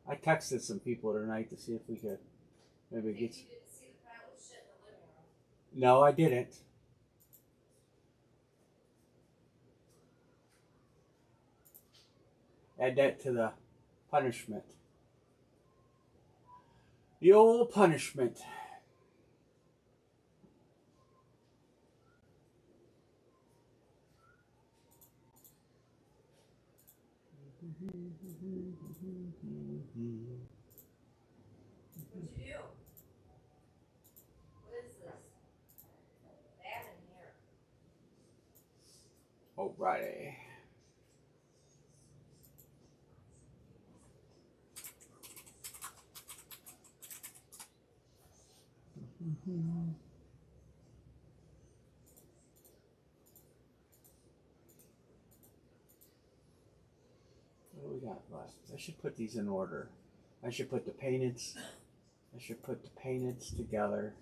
I texted some people tonight to see if we could maybe get. You didn't see the pile of shit in the living room. No, I didn't. Add that to the punishment. The old punishment. What'd you do? What is this? Bad in here. Alrighty. What do we got left? I should put these in order. I should put the painteds. I should put the painteds together.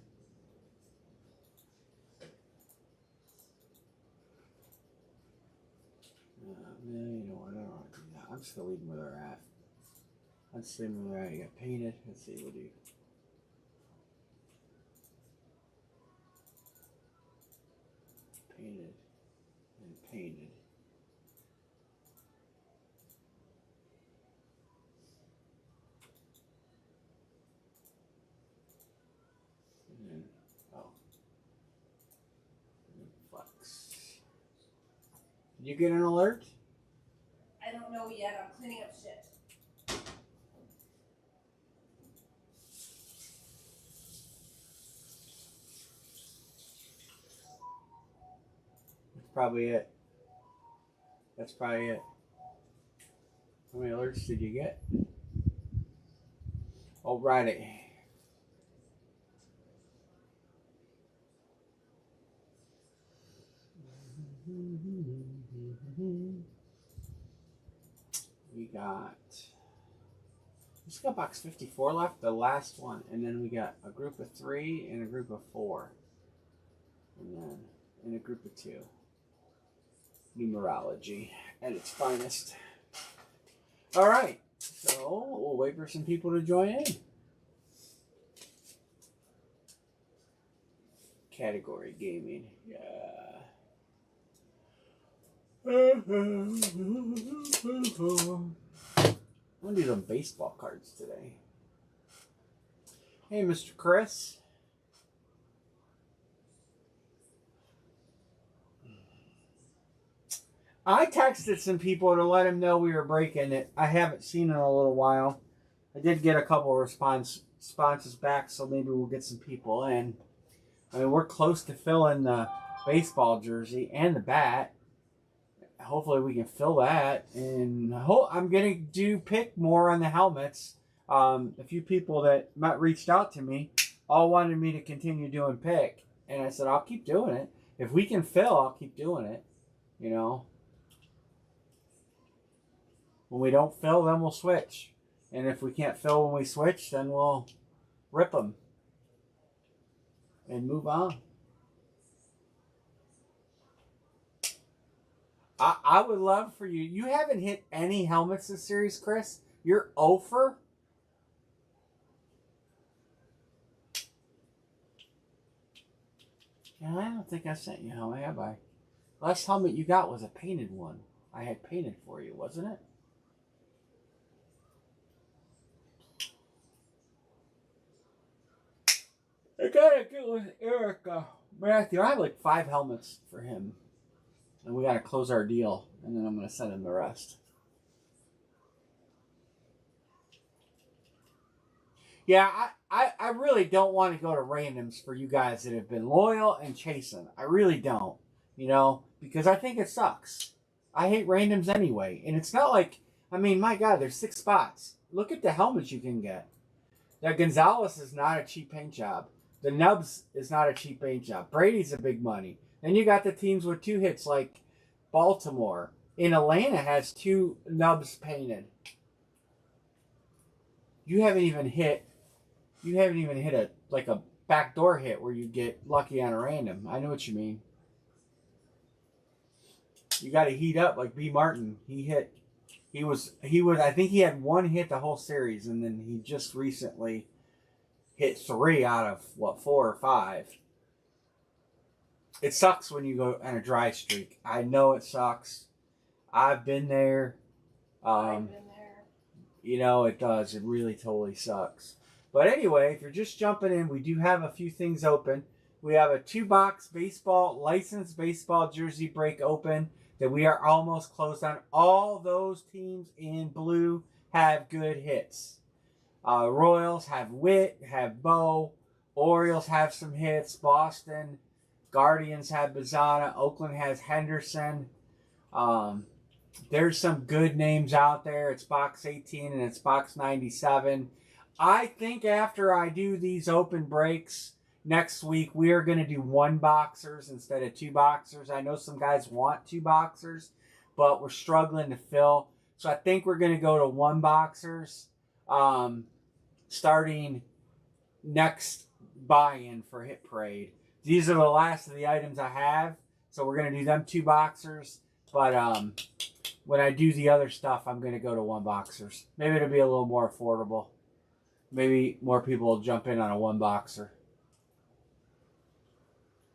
No, you know what? I don't want to do that. I'm just gonna leave them where they're at. I'm just leaving them where they're at. You got painted. Let's see. What do you? Painted and painted. And then, oh. And then flex. Did you get an alert? I don't know yet. I'm cleaning up shit. That's probably it. That's probably it. How many alerts did you get? Alrighty. We just got box 54 left, the last one, and then we got a group of 3 and a group of 4, and then a group of 2. Numerology at its finest. All right, so we'll wait for some people to join in. Category gaming, yeah. I'm gonna do some baseball cards today. Hey, Mr. Chris. I texted some people to let them know we were breaking it. I haven't seen in a little while. I did get a couple of responses back, so maybe we'll get some people in. I mean, we're close to filling the baseball jersey and the bat. Hopefully we can fill that. And I'm going to do pick more on the helmets. A few people that reached out to me all wanted me to continue doing pick. And I said, I'll keep doing it. If we can fill, I'll keep doing it. You know. When we don't fill, then we'll switch. And if we can't fill when we switch, then we'll rip them and move on. I would love for you. You haven't hit any helmets this series, Chris. You're 0 for. Yeah, I don't think I sent you a helmet, have I? Last helmet you got was a painted one. I had painted for you, wasn't it? I gotta get with Eric Matthew. I have like 5 helmets for him. And we gotta close our deal. And then I'm gonna send him the rest. Yeah, I really don't want to go to randoms for you guys that have been loyal and chasing. I really don't. You know, because I think it sucks. I hate randoms anyway. And it's not like, I mean, my God, there's 6 spots. Look at the helmets you can get. That Gonzalez is not a cheap paint job. The Nubs is not a cheap paint job. Brady's a big money. Then you got the teams with 2 hits like Baltimore. In Atlanta has 2 Nubs painted. You haven't even hit a backdoor hit where you get lucky on a random. I know what you mean. You got to heat up like B. Martin. He I think he had one hit the whole series, and then he just recently hit 3 out of, 4 or 5. It sucks when you go on a dry streak. I know it sucks. I've been there. I've been there. You know, it does. It really totally sucks. But anyway, if you're just jumping in, we do have a few things open. We have a 2-box licensed baseball jersey break open that we are almost closed on. All those teams in blue have good hits. Royals have Witt, have Bo. Orioles have some hits. Boston. Guardians have Bazana. Oakland has Henderson. There's some good names out there. It's box 18 and it's box 97. I think after I do these open breaks next week, we are going to do 1-boxers instead of 2-boxers. I know some guys want 2-boxers, but we're struggling to fill. So I think we're going to go to 1-boxers starting next buy-in for Hit Parade. These are the last of the items I have, so we're going to do them 2-boxers. But when I do the other stuff, I'm going to go to 1-boxers. Maybe it'll be a little more affordable. Maybe more people will jump in on a 1-boxer.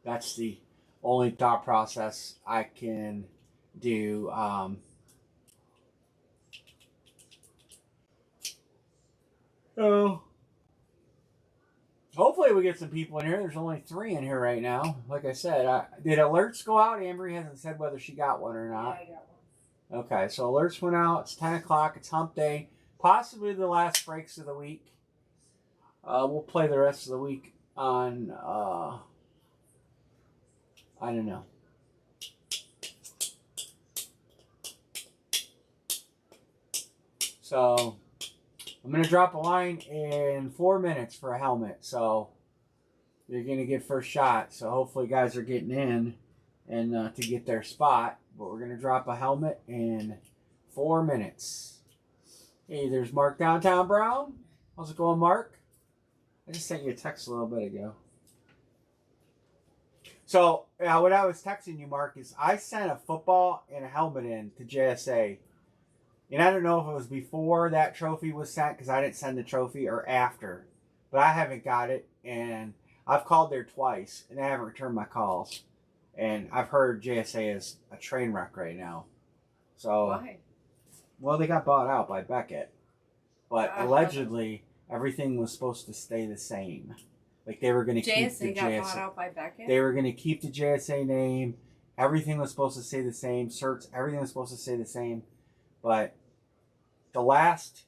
That's the only thought process I can do. So, hopefully we get some people in here. There's only 3 in here right now. Like I said, did alerts go out? Ambry hasn't said whether she got one or not. Yeah, I got one. Okay, so alerts went out. It's 10 o'clock. It's hump day. Possibly the last breaks of the week. We'll play the rest of the week on, I don't know. So, I'm going to drop a line in 4 minutes for a helmet. So, you're going to get first shot. So, hopefully guys are getting in and to get their spot. But we're going to drop a helmet in 4 minutes. Hey, there's Mark Downtown Brown. How's it going, Mark? I just sent you a text a little bit ago. So, what I was texting you, Mark, is I sent a football and a helmet in to JSA. And I don't know if it was before that trophy was sent, because I didn't send the trophy, or after. But I haven't got it, and I've called there twice, and they haven't returned my calls. And I've heard JSA is a train wreck right now. So, Why? Well, they got bought out by Beckett. But allegedly, everything was supposed to stay the same. Like, they were going to keep the JSA got bought out by Beckett? They were going to keep the JSA name. Everything was supposed to stay the same. Certs, everything was supposed to stay the same. But the last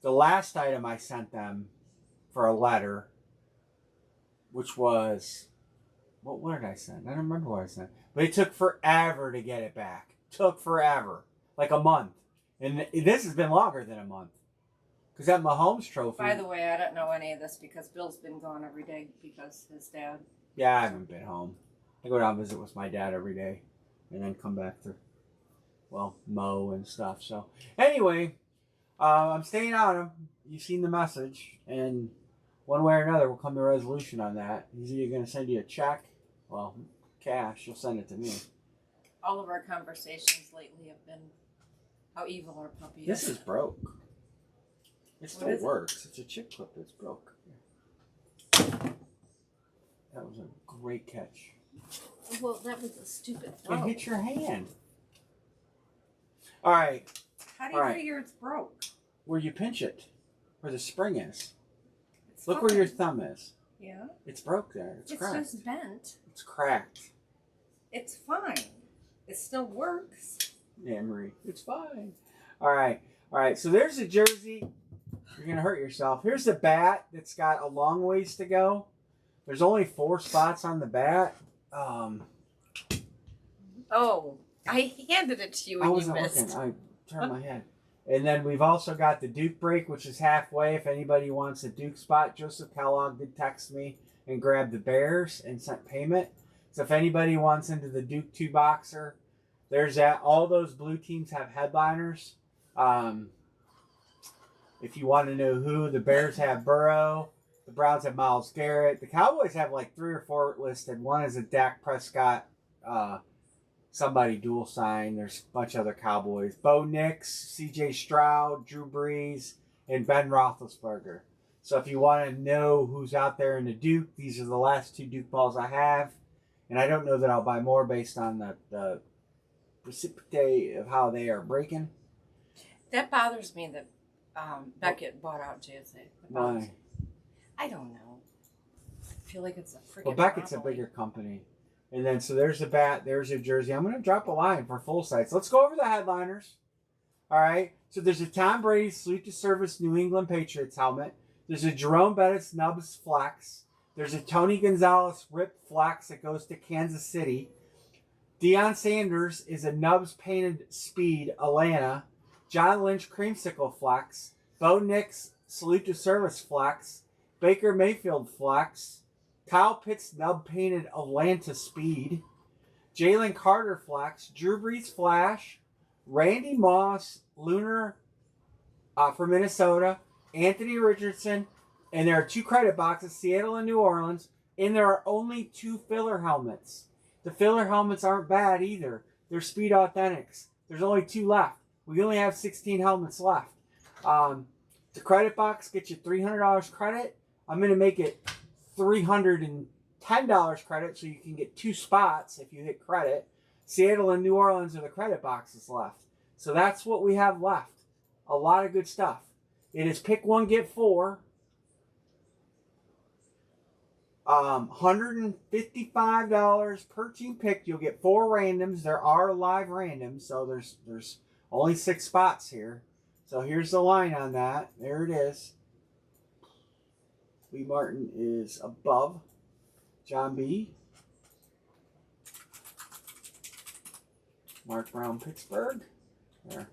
item I sent them for a letter, which was, what did I send? I don't remember what I sent. But it took forever to get it back. Took forever. Like a month. And this has been longer than a month. Because that Mahomes trophy. By the way, I don't know any of this because Bill's been gone every day because his dad. Yeah, I haven't been home. I go down and visit with my dad every day. And then come back to, mow and stuff. So, anyway, I'm staying on him. You've seen the message. And one way or another, we'll come to a resolution on that. He's either going to send you a check. Well, cash. You'll send it to me. All of our conversations lately have been how evil our puppy is. This is broke. It still works. It's a chip clip that's broke. That was a great catch. Well, that was a stupid It throw. hit your hand. All right. How do you figure it's broke? Where you pinch it. Where the spring is. It's Look fine. where your thumb is. Yeah? It's broke there. It's cracked. Just bent. It's cracked. It's fine. It still works. Yeah, Marie. It's fine. All right. So there's a jersey. You're going to hurt yourself. Here's the bat that's got a long ways to go. There's only 4 spots on the bat. Oh, I handed it to you and you missed. Looking. I turned my head. And then we've also got the Duke break, which is halfway. If anybody wants a Duke spot, Joseph Kellogg did text me and grabbed the Bears and sent payment. So if anybody wants into the Duke 2-boxer, there's that. All those blue teams have headliners. If you want to know who, the Bears have Burrow. The Browns have Myles Garrett. The Cowboys have like 3 or 4 listed. One is a Dak Prescott somebody dual sign. There's a bunch of other Cowboys. Bo Nix, C.J. Stroud, Drew Brees, and Ben Roethlisberger. So if you want to know who's out there in the Duke, these are the last 2 Duke balls I have. And I don't know that I'll buy more based on the precipitate of how they are breaking. That bothers me that Beckett bought out JSA. Why? I don't know. I feel like it's a freaking. Well, Beckett's monopoly. a bigger company. And then, so there's a bat, there's a jersey. I'm going to drop a line for full sites. Let's go over the headliners. All right. So there's a Tom Brady Salute to Service New England Patriots helmet. There's a Jerome Bettis Nubs Flex. There's a Tony Gonzalez Rip Flex that goes to Kansas City. Deion Sanders is a Nubs Painted Speed Atlanta. John Lynch Creamsicle Flex. Bo Nix Salute to Service Flex. Baker Mayfield Flex. Kyle Pitts Nub Painted Atlanta Speed. Jalen Carter Flex. Drew Brees Flash. Randy Moss Lunar for Minnesota. Anthony Richardson. And there are 2 credit boxes, Seattle and New Orleans. And there are only 2 filler helmets. The filler helmets aren't bad either. They're Speed Authentics. There's only 2 left. We only have 16 helmets left. The credit box gets you $300 credit. I'm going to make it $310 credit so you can get 2 spots if you hit credit. Seattle and New Orleans are the credit boxes left. So that's what we have left. A lot of good stuff. It is pick 1, get 4. $155 per team picked. You'll get 4 randoms. There are live randoms, so there's only 6 spots here. So here's the line on that. There it is. Lee Martin is above John B. Mark Brown, Pittsburgh. There.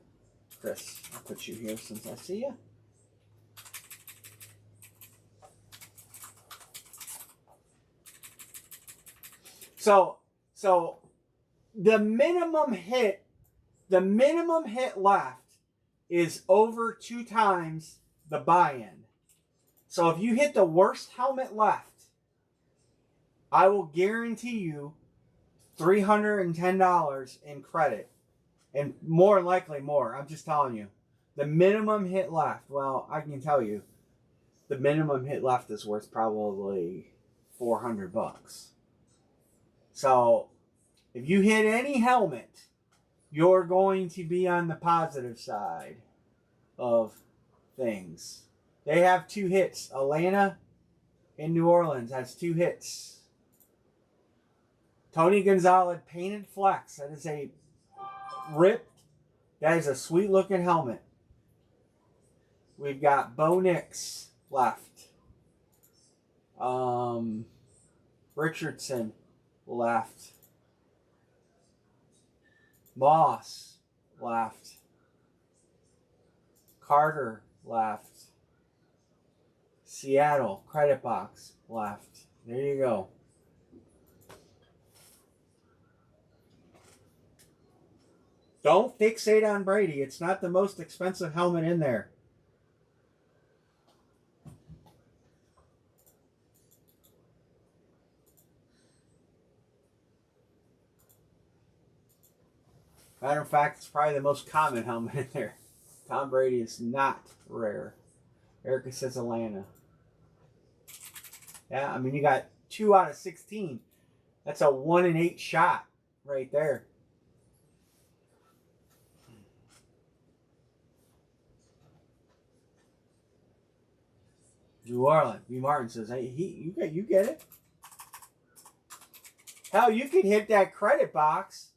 Chris, I'll put you here since I see you. So the minimum hit left is over 2 times the buy-in. So if you hit the worst helmet left, I will guarantee you $310 in credit. And more likely more. I'm just telling you. The minimum hit left, well, I can tell you, the minimum hit left is worth probably $400. So, if you hit any helmet, you're going to be on the positive side of things. They have 2 hits. Atlanta and New Orleans has 2 hits. Tony Gonzalez Painted Flex. That is a ripped. That is a sweet looking helmet. We've got Bo Nix left. Richardson left. Moss left. Carter left. Seattle credit box left. There you go. Don't fixate on Brady. It's not the most expensive helmet in there. Matter of fact, it's probably the most common helmet in there. Tom Brady is not rare. Erica says Atlanta. Yeah, I mean, you got 2 out of 16. That's a 1 in 8 shot right there. New Orleans. B. Martin says, hey, you get it. Hell, you could hit that credit box,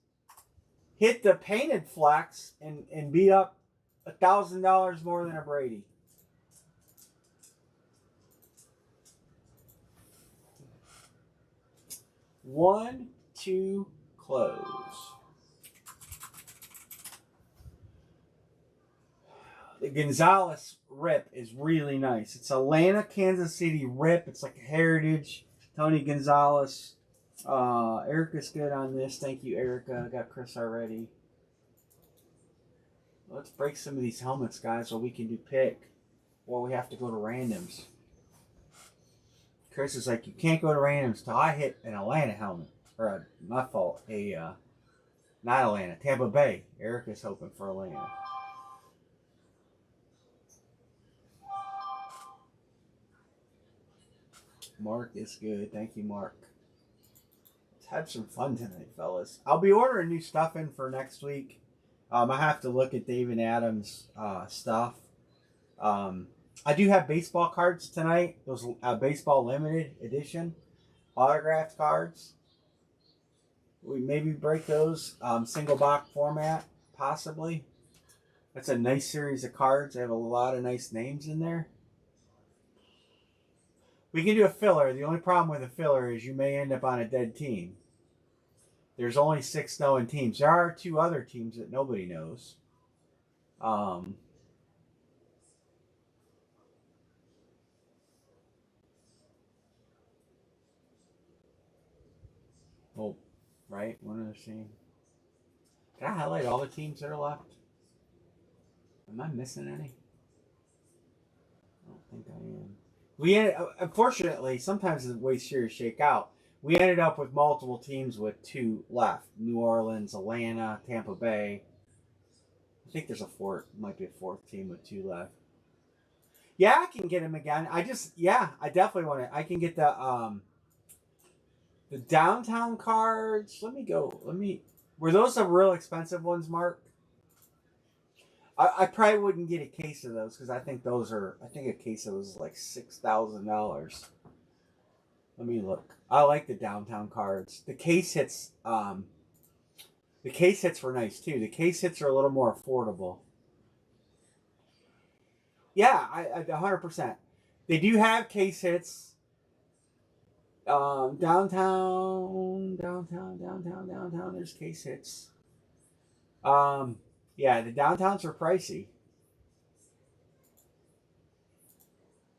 hit the painted flex, and be up $1,000 more than a Brady. One, two, close. The Gonzalez Rip is really nice. It's Atlanta, Kansas City Rip. It's like a heritage. Tony Gonzalez. Erica's good on this. Thank you, Erica. I got Chris already. Let's break some of these helmets, guys, so we can do pick. Or we have to go to randoms. Chris is like, you can't go to randoms till I hit an Atlanta helmet. Or, my fault, a Not Atlanta. Tampa Bay. Erica's hoping for Atlanta. Mark is good. Thank you, Mark. Let's have some fun tonight, fellas. I'll be ordering new stuff in for next week. I have to look at Dave and Adam's stuff. I do have baseball cards tonight. Those baseball limited edition autographed cards. We maybe break those single box format, possibly. That's a nice series of cards. They have a lot of nice names in there. We can do a filler. The only problem with a filler is you may end up on a dead team. There's only 6 known teams. There are 2 other teams that nobody knows. Oh, right. One other team. Can I highlight all the teams that are left? Am I missing any? I don't think I am. Unfortunately, sometimes the way series shake out, we ended up with multiple teams with 2 left. New Orleans, Atlanta, Tampa Bay. I think there's might be a 4th team with 2 left. Yeah, I can get him again. I definitely want to. I can get the downtown cards. Were those the real expensive ones, Mark? I probably wouldn't get a case of those because I think a case of those is like $6,000. Let me look. I like the downtown cards. The case hits were nice too. The case hits are a little more affordable. Yeah, I 100%. They do have case hits. Downtown. There's case hits. Yeah, the downtowns are pricey.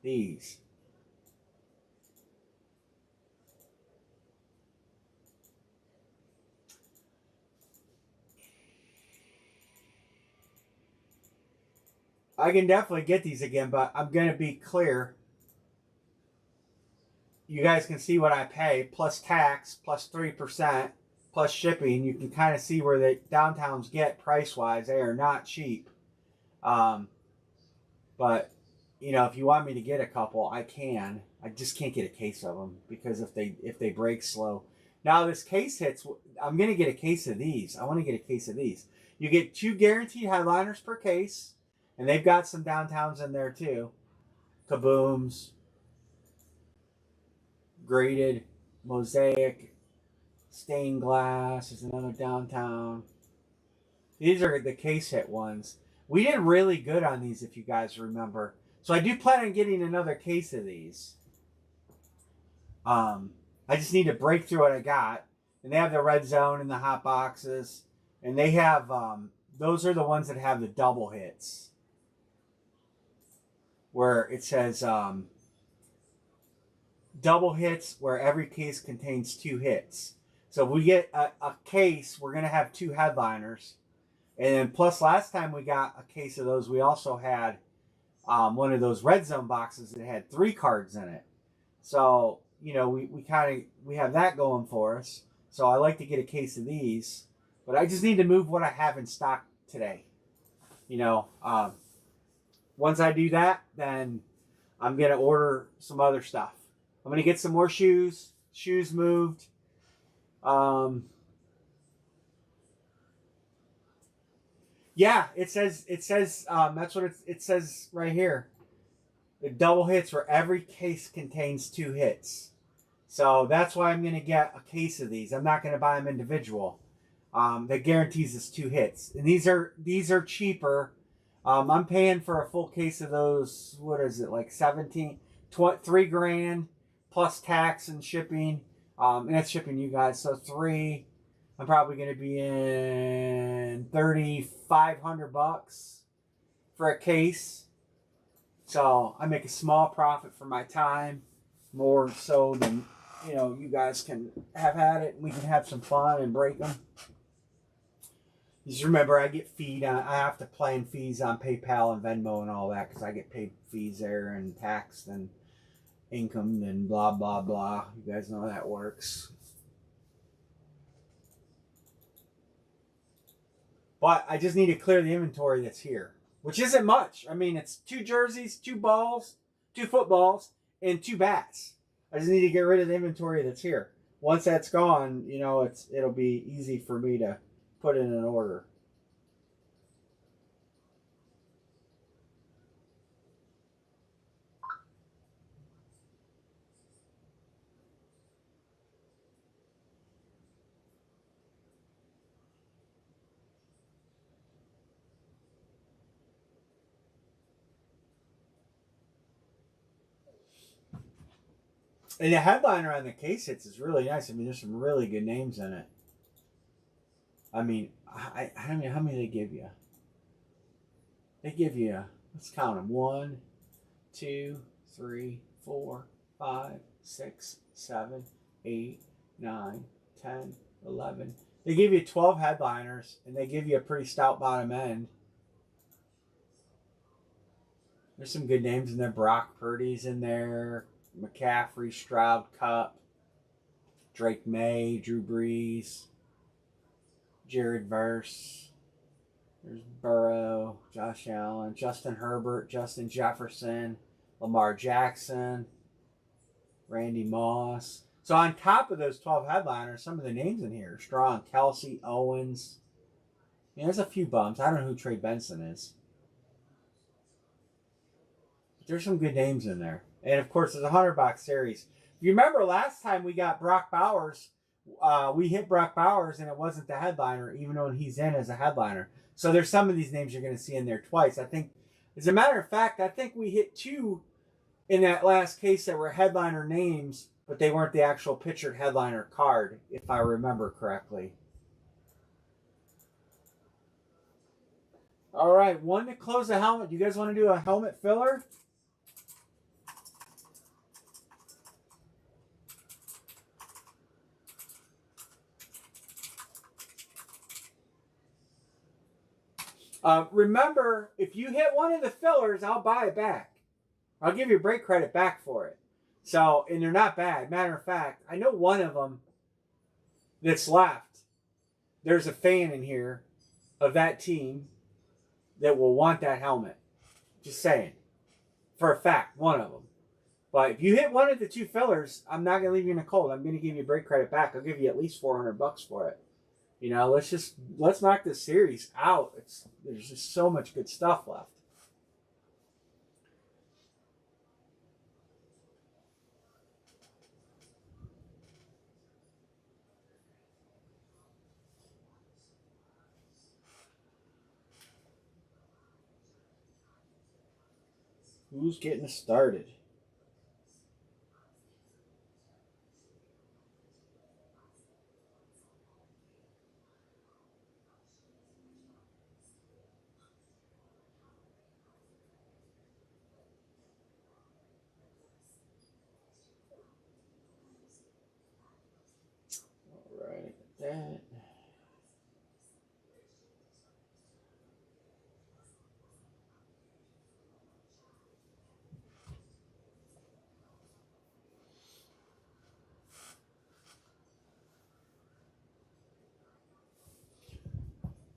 These. I can definitely get these again, but I'm going to be clear. You guys can see what I pay, plus tax, plus 3%, plus shipping. You can kind of see where the downtowns get price-wise. They are not cheap. But, if you want me to get a couple, I can. I just can't get a case of them because if they break slow. Now, this case hits, I'm going to get a case of these. I want to get a case of these. You get 2 guaranteed headliners per case. And they've got some downtowns in there too. Kabooms, graded, mosaic, stained glass is another downtown. These are the case hit ones. We did really good on these if you guys remember. So I do plan on getting another case of these. I just need to break through what I got. And they have the red zone and the hot boxes. And they have, those are the ones that have the double hits. Where it says double hits where every case contains 2 hits. So if we get a case, we're going to have 2 headliners. And then plus last time we got a case of those, we also had one of those red zone boxes that had 3 cards in it. So, we have that going for us. So I like to get a case of these. But I just need to move what I have in stock today. Once I do that, then I'm going to order some other stuff. I'm going to get some more shoes. Shoes moved. Yeah, it says that's what it says right here. The double hits where every case contains 2 hits. So that's why I'm going to get a case of these. I'm not going to buy them individual. That guarantees us 2 hits. And these are cheaper. I'm paying for a full case of those. What is it, like $3,000 plus tax and shipping? And that's shipping you guys. So 3. I'm probably going to be in $3,500 for a case. So I make a small profit for my time, more so than you guys can have had it. And we can have some fun and break them. Just remember, I get I have to plan fees on PayPal and Venmo and all that because I get paid fees there and taxed and income and blah, blah, blah. You guys know how that works. But I just need to clear the inventory that's here, which isn't much. I mean, it's 2 jerseys, 2 balls, 2 footballs, and 2 bats. I just need to get rid of the inventory that's here. Once that's gone, you know, it'll be easy for me to put in an order. And the headliner on the case hits is really nice. I mean, there's some really good names in it. I mean, how many they give you? They give you, let's count them. 1, 2, 3, 4, 5, 6, 7, 8, 9, 10, 11. They give you 12 headliners, and they give you a pretty stout bottom end. There's some good names in there. Brock Purdy's in there. McCaffrey, Stroud, Cup, Drake May, Drew Brees, Jared Verse. There's Burrow, Josh Allen, Justin Herbert, Justin Jefferson, Lamar Jackson, Randy Moss. So on top of those 12 headliners, some of the names in here are strong. Kelsey, Owens. Yeah, there's a few bumps. I don't know who Trey Benson is. But there's some good names in there. And of course, there's a 100-box series. If you remember last time we got Brock Bowers, we hit Brock Bowers and it wasn't the headliner, even though he's in as a headliner. So there's some of these names you're going to see in there twice. I think, as a matter of fact, I think we hit 2 in that last case that were headliner names, but they weren't the actual pictured headliner card, if I remember correctly. All right, 1 to close the helmet. You guys want to do a helmet filler? Remember, if you hit one of the fillers, I'll buy it back. I'll give you break credit back for it. So, and they're not bad. Matter of fact, I know one of them that's left. There's a fan in here of that team that will want that helmet. Just saying. For a fact, one of them. But if you hit one of the 2 fillers, I'm not going to leave you in the cold. I'm going to give you break credit back. I'll give you at least $400 for it. You know, let's knock this series out. There's just so much good stuff left. Who's getting us started? All right, that.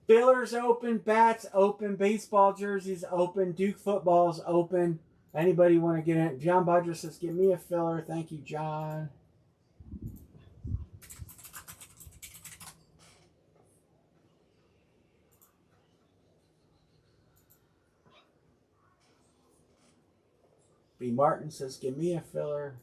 Fillers open, bats open, baseball jerseys open, Duke footballs open. Anybody want to get in? John Budger says, "Give me a filler." Thank you, John. B. Martin says, "Give me a filler."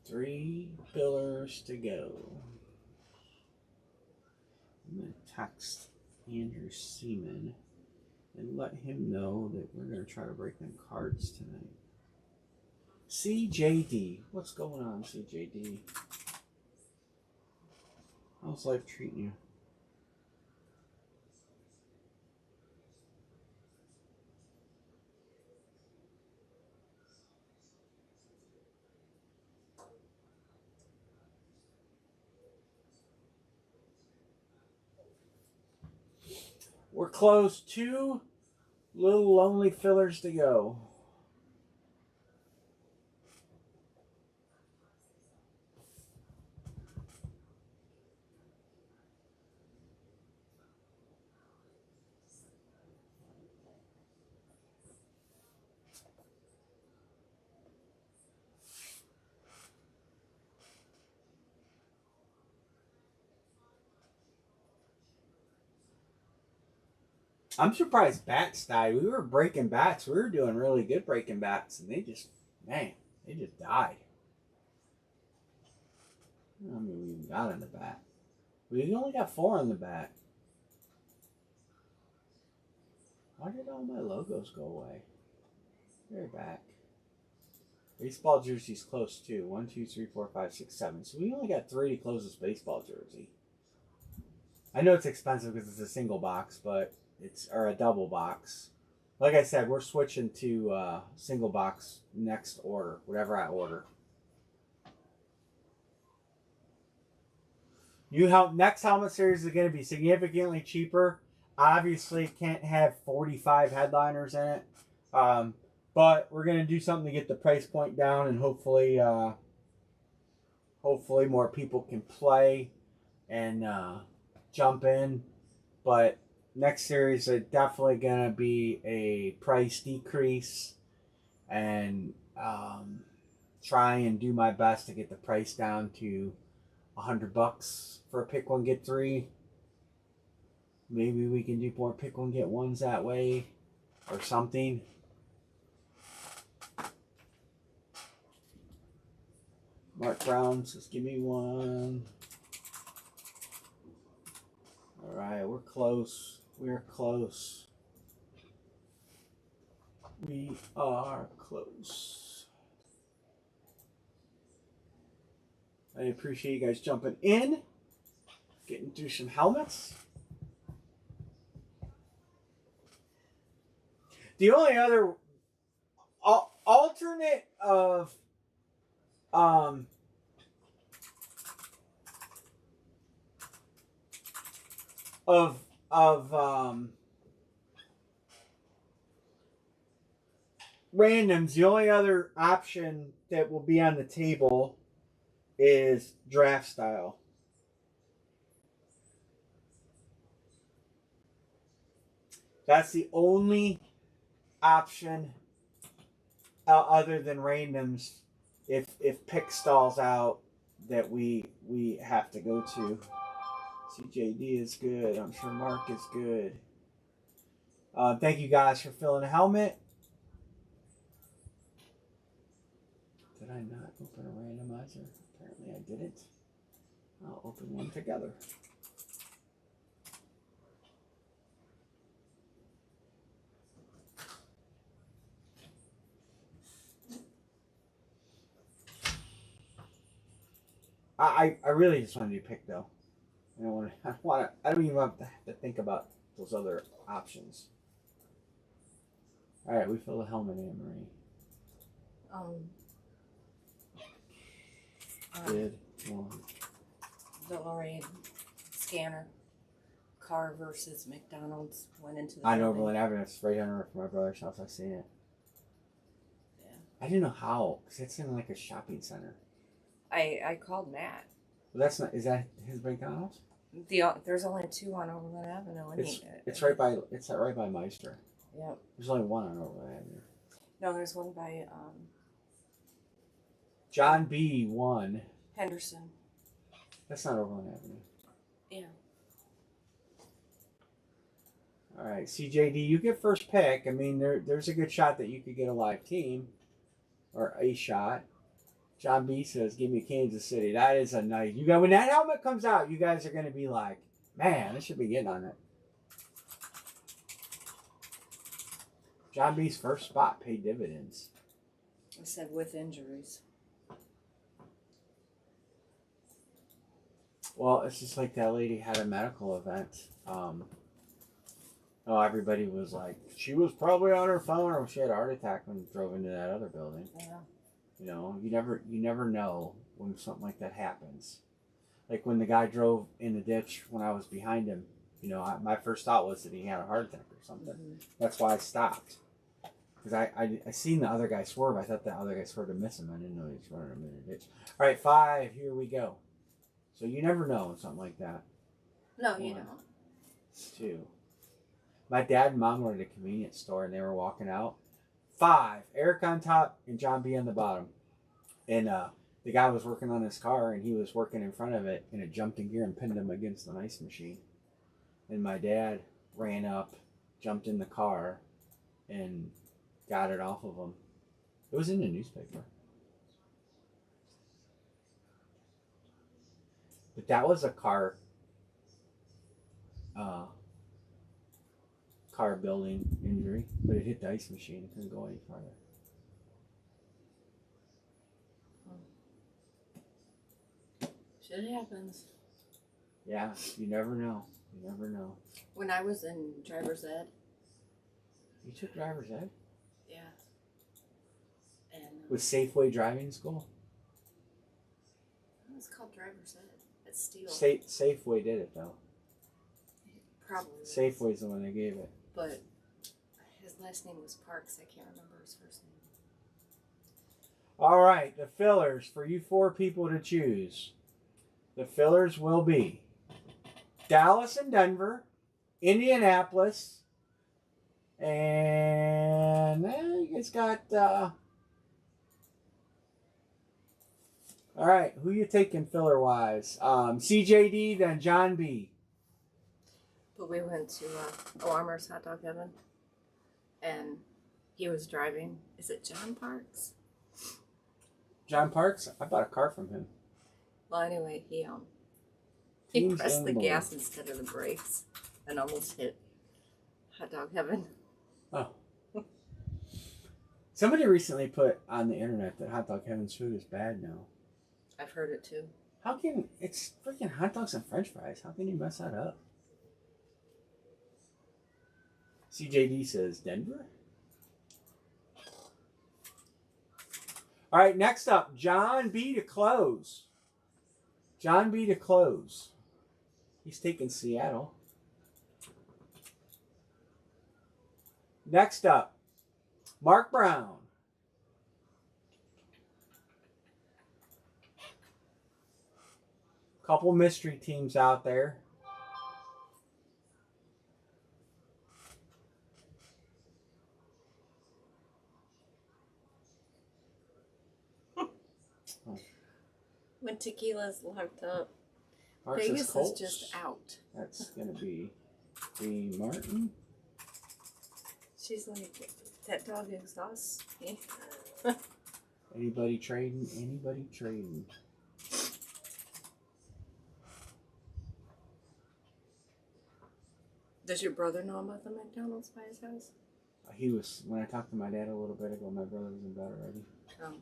Three fillers to go. I'm going to text Andrew Seaman and let him know that we're going to try to break them cards tonight. CJD. What's going on, CJD? How's life treating you? We're close. 2 little lonely fillers to go. I'm surprised bats died. We were breaking bats. We were doing really good breaking bats, and they just died. I don't know how many we even got in the bat. We only got 4 in the bat. Why did all my logos go away? They're back. Baseball jersey's close too. 1, 2, 3, 4, 5, 6, 7. So we only got 3 to close this baseball jersey. I know it's expensive because it's a single box, but or a double box. Like I said, we're switching to single box next order, whatever I order. Next helmet series is going to be significantly cheaper. Obviously, can't have 45 headliners in it, but we're going to do something to get the price point down, and hopefully more people can play and jump in. But next series is definitely going to be a price decrease, and try and do my best to get the price down to $100 for a pick one get 3. Maybe we can do more pick one get 1s that way, or something. Mark Brown says, "Give me one." All right, we're close. We're close. We are close. I appreciate you guys jumping in, getting through some helmets. The only other alternate of randoms, the only other option that will be on the table is draft style. That's the only option other than randoms if pick stalls out that we have to go to. CJD is good. I'm sure Mark is good. Thank you guys for filling a helmet. Did I not open a randomizer? Apparently I didn't. I'll open one together. I really just want to do pick though. I don't even have to think about those other options. All right, we fill the helmet in, Marie. Good one. The Lorraine scanner car versus McDonald's went into the I know building. Berlin Avenue. It's right under from my brother's house. I've seen it. Yeah. I didn't know how, because it's in like a shopping center. I called Matt. Well, that's not. Is that his McDonald's? There's only 2 on Overland Avenue. It's right by Meister. Yep. There's only 1 on Overland Avenue. No, there's one by John B. 1. Henderson. That's not Overland Avenue. Yeah. All right, CJD, you get first pick. I mean, there's a good shot that you could get a live team, or a shot. John B says, "Give me Kansas City." That is a nice. When that helmet comes out, you guys are going to be like, "Man, I should be getting on it." John B's first spot paid dividends. I said with injuries. Well, it's just like that lady had a medical event. Everybody was like, she was probably on her phone, or she had a heart attack when drove into that other building. Yeah. You know, you never know when something like that happens. Like when the guy drove in the ditch when I was behind him, You know, my first thought was that he had a heart attack or something. Mm-hmm. That's why I stopped. Because I seen the other guy swerve. I thought the other guy swerved to miss him. I didn't know he was running him in a ditch. All right, 5. Here we go. So you never know something like that. No, you don't. 2. My dad and mom were at a convenience store and they were walking out. 5. Eric on top and John B on the bottom. And the guy was working on his car and he was working in front of it and it jumped in gear and pinned him against an ice machine. And my dad ran up, jumped in the car, and got it off of him. It was in the newspaper. But that was a car building injury, but it hit the ice machine. It couldn't go any farther. Shit happens. Yeah, you never know. You never know. When I was in driver's ed. You took driver's ed? Yeah. And With Safeway driving school? it's called driver's ed. It's Steel. Safeway did it though. Probably. Safeway's the one that gave it. But his last name was Parks. I can't remember his first name. All right, the fillers for you 4 people to choose. The fillers will be Dallas and Denver, Indianapolis, and it's got. All right, who you taking filler wise? CJD, then John B. But we went to Alarmer's Hot Dog Heaven, and he was driving. Is it John Parks? John Parks? I bought a car from him. Well, anyway, he Teams pressed the and gas instead of the brakes and almost hit Hot Dog Heaven. Oh. Somebody recently put on the internet that Hot Dog Heaven's food is bad now. I've heard it too. How can it's freaking hot dogs and French fries? How can you mess that up? CJD says Denver. All right, next up, John B to close. John B to close. He's taking Seattle. Next up, Mark Brown. Couple mystery teams out there. When tequila's locked up, Mark Vegas says Colts. is just out. That's going to be the Martin. She's like, that dog exhausts me. Anybody trading? Anybody trading? Does your brother know about the McDonald's by his house? He was, when I talked to my dad a little bit ago, my brother was in bed already. Oh.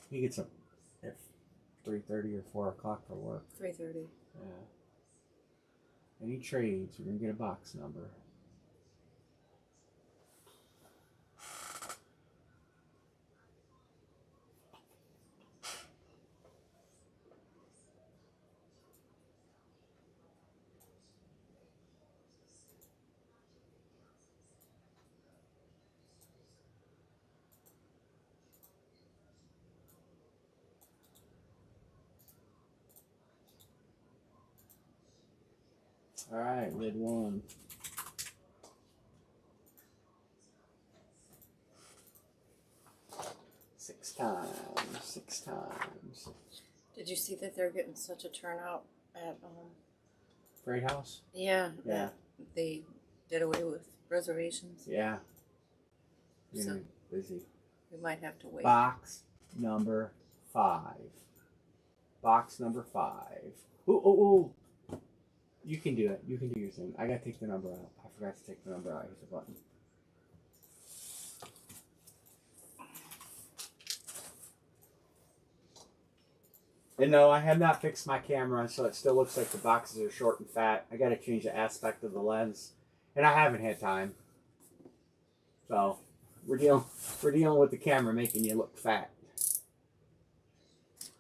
He gets up at 3:30 or 4 o'clock for work. 3:30. Yeah. Any trades, we're going to get a box number. All right, lid 1. Six times. Did you see that they're getting such a turnout at Freight House? Yeah. Yeah. They did away with reservations. Yeah. You're So busy. we might have to wait. Box number 5. Box number 5. Ooh. You can do it. You can do your thing. I gotta take the number out. I forgot to take the number out. Hit the button. And no, I have not fixed my camera, so it still looks like the boxes are short and fat. I gotta change the aspect of the lens, and I haven't had time. So we're dealing with the camera making you look fat.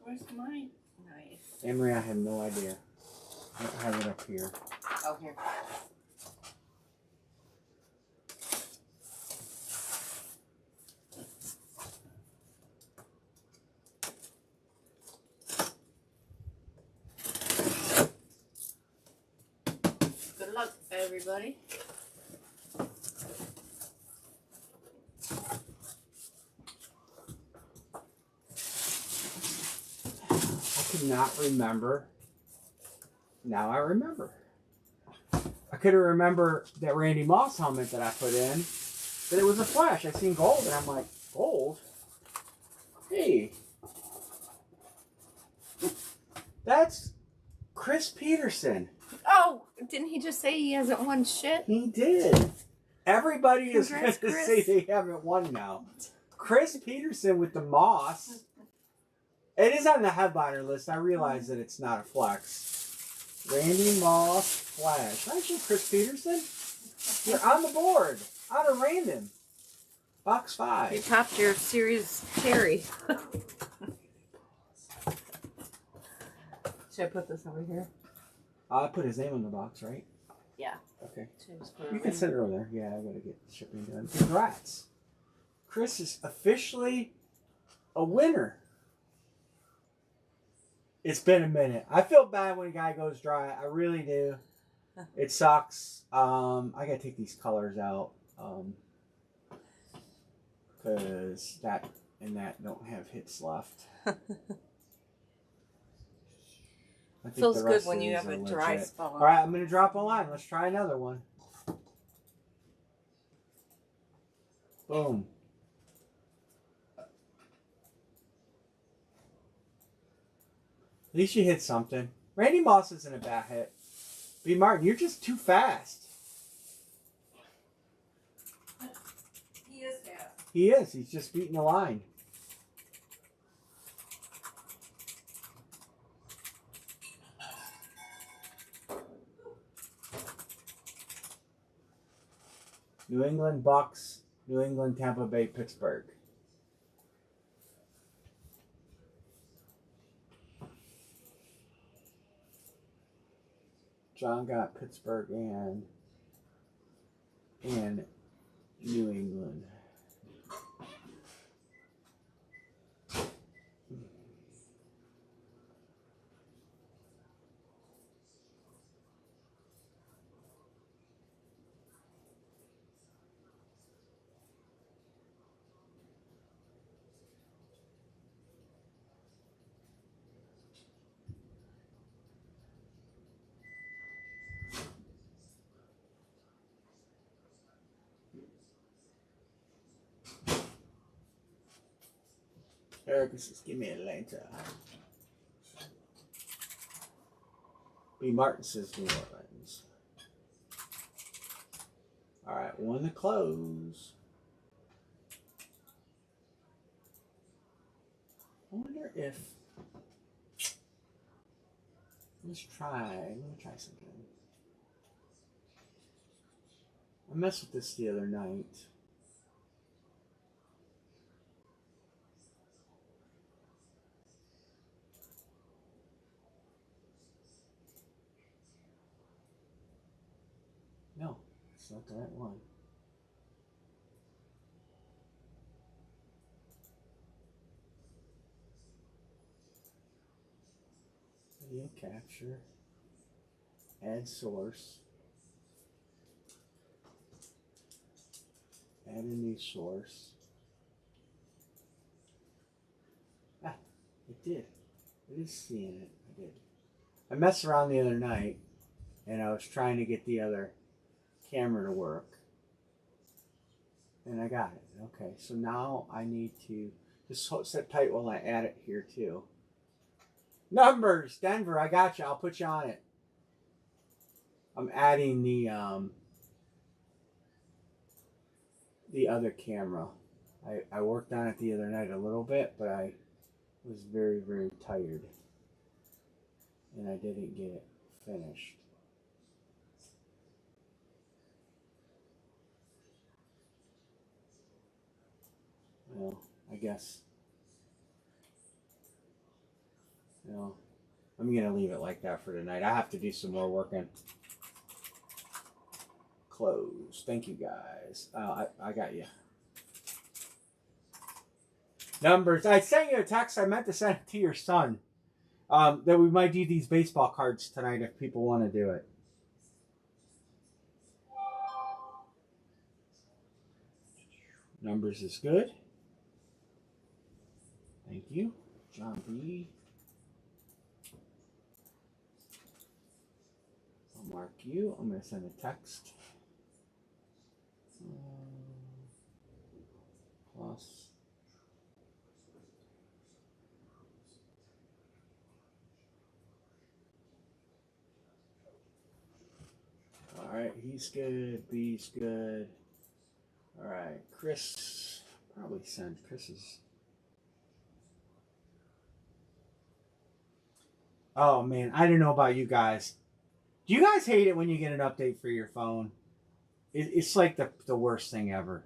Where's my knife? Emery, I have no idea. I don't have it up here. Oh, here. Good luck, everybody. I could not remember. Now I remember. I couldn't remember that Randy Moss helmet that I put in. That it was a flash. I seen gold and I'm like, gold? Hey. That's Chris Peterson. Oh, didn't he just say he hasn't won shit? He did. Everybody is going Congrats, to Chris. say they haven't won now. Chris Peterson with the Moss. It is on the headliner list. I realize that it's not a flex. Randy Moss Flash. Actually, Chris Peterson, you're on the board. Out of random. Box 5. You topped your series Terry. Should I put this over here? I put his name on the box, right? Yeah. Okay. Should I just put it You over can here? send it over there. Yeah, I gotta get shipping done. Congrats. Chris is officially a winner. It's been a minute. I feel bad when a guy goes dry. I really do. It sucks. I gotta take these colors out. Because that and that don't have hits left. I think Feels the good rest when of you these have a are dry legit. spell. All right, I'm gonna drop a line. Let's try another one. Boom. At least you hit something. Randy Moss isn't a bad hit. B. Martin, you're just too fast. He is fast. He is. He's just beating the line. New England Bucks, New England, Tampa Bay, Pittsburgh. John got Pittsburgh and New England. Eric says, give me Atlanta. B. Martin says New Orleans. All right, one to close. I wonder if. Let me try something. I messed with this the other night. No, it's not the right one. Video capture. Add source. Add a new source. Ah, it did. It is seeing it. I did. I messed around the other night and I was trying to get the other camera to work. And I got it. Okay, so now I need to just sit tight while I add it here too. Numbers, Denver, I got you. I'll put you on it. I'm adding the other camera. I worked on it the other night a little bit, but I was very, very tired. And I didn't get it finished. Well, I guess. You know, I'm going to leave it like that for tonight. I have to do some more working. closed. Thank you guys. I got you. Numbers. I sent you a text. I meant to send it to your son. That we might do these baseball cards tonight if people want to do it. Numbers is good. Thank you. John B. I'll mark you. I'm going to send a text. Plus. Alright, he's good. B's good. Alright, Chris. Probably send Chris's. Oh man, I don't know about you guys. Do you guys hate it when you get an update for your phone? It's like the worst thing ever.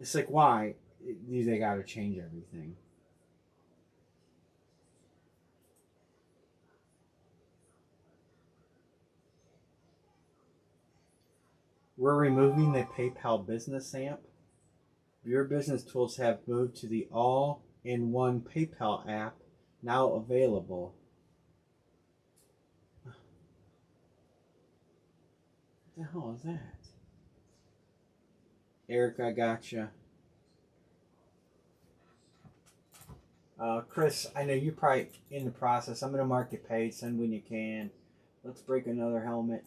It's like, why? They got to change everything. We're removing the PayPal business amp. Your business tools have moved to the all-in-one PayPal app, now available. What the hell is that? Eric, I gotcha. Chris, I know you're probably in the process. I'm going to mark it paid. Send when you can. Let's break another helmet.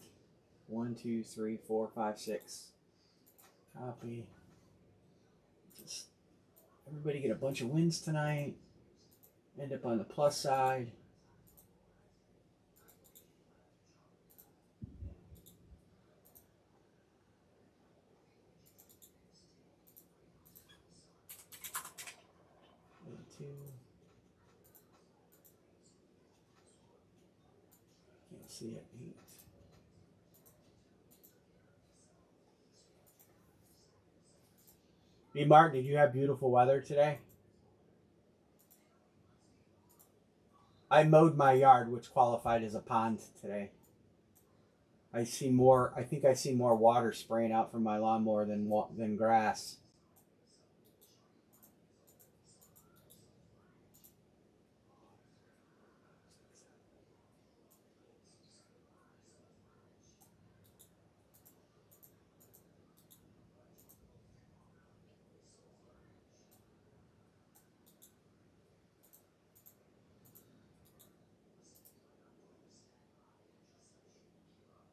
1, 2, 3, 4, 5, 6. Copy. Just everybody get a bunch of wins tonight. End up on the plus side. Two. Can't see it. 8. B. Mark, did you have beautiful weather today? I mowed my yard, which qualified as a pond today. I think I see more water spraying out from my lawnmower than grass.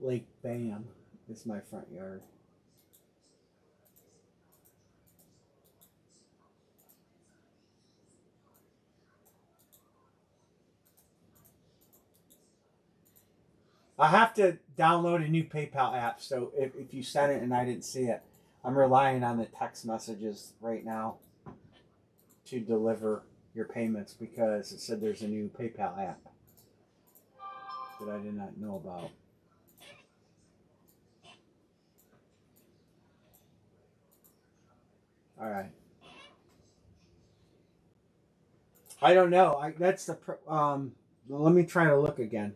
Lake Bam is my front yard. I have to download a new PayPal app, so if you sent it and I didn't see it, I'm relying on the text messages right now to deliver your payments because it said there's a new PayPal app that I did not know about. All right. I don't know. That's the let me try to look again.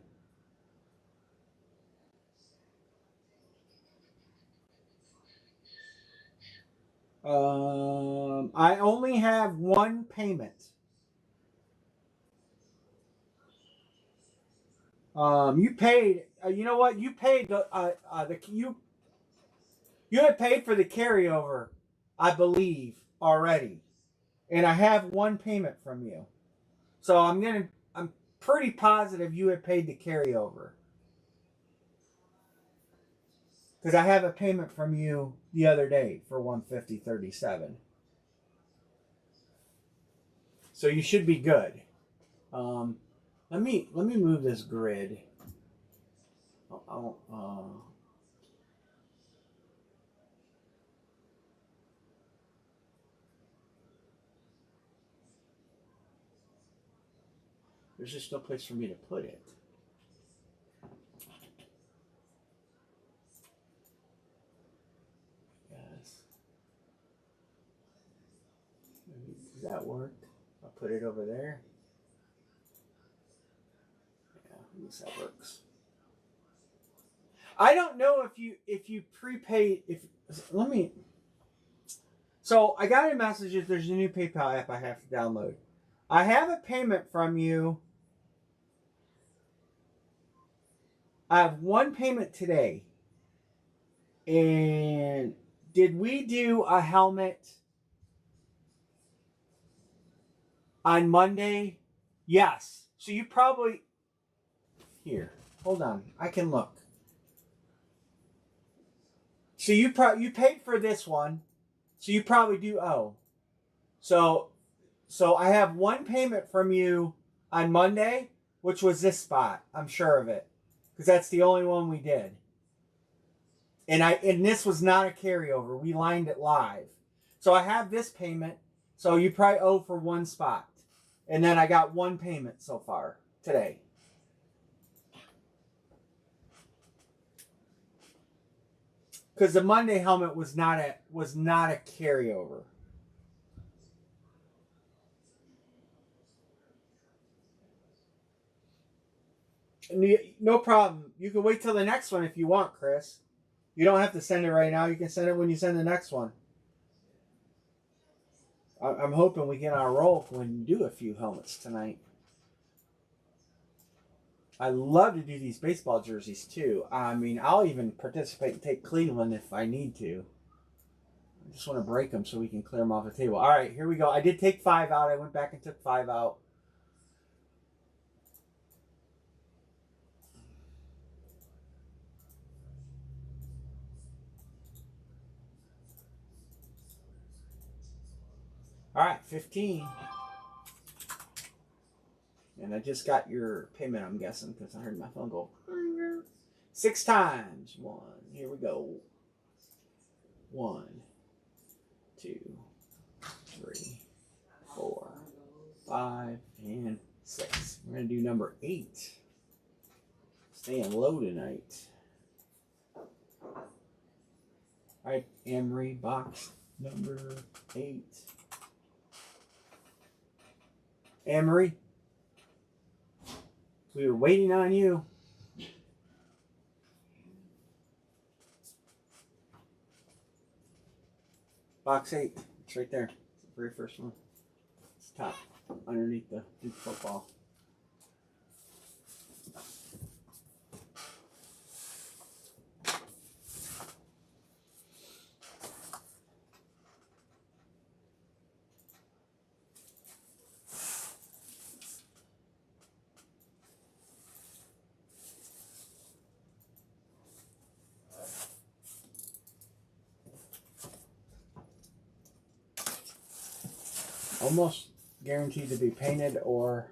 I only have one payment. You paid. You know what? You paid you had paid for the carryover, I believe already, and I have one payment from you. So I'm pretty positive you had paid the carryover because I have a payment from you the other day for $150.37. So you should be good. Let me move this grid. There's just no place for me to put it. Yes. Does that work? I'll put it over there. Yeah, at least that works. I don't know if you prepaid. If let me. So I got a message that there's a new PayPal app I have to download. I have a payment from you. I have one payment today. And did we do a helmet on Monday? Yes. So you probably here. Hold on. I can look. So you paid for this one. So you probably do owe. So I have one payment from you on Monday, which was this spot. I'm sure of it. Because that's the only one we did. And this was not a carryover. We lined it live. So I have this payment. So you probably owe for one spot. And then I got one payment so far today. Because the Monday helmet was not a carryover. No problem. You can wait till the next one if you want, Chris. You don't have to send it right now. You can send it when you send the next one. I'm hoping we get on a roll when we do a few helmets tonight. I love to do these baseball jerseys too. I mean, I'll even participate and take Cleveland if I need to. I just want to break them so we can clear them off the table. All right, here we go. I did take 5 out. I went back and took 5 out. All right, 15. And I just got your payment, I'm guessing, because I heard my phone go 6 times. 1. Here we go. 1, 2, 3, 4, 5, and 6. We're going to do number 8. Staying low tonight. All right, Emery box number 8. Emery, we were waiting on you. Box 8. It's right there. It's the very first one. It's top underneath the Duke football. Almost guaranteed to be painted or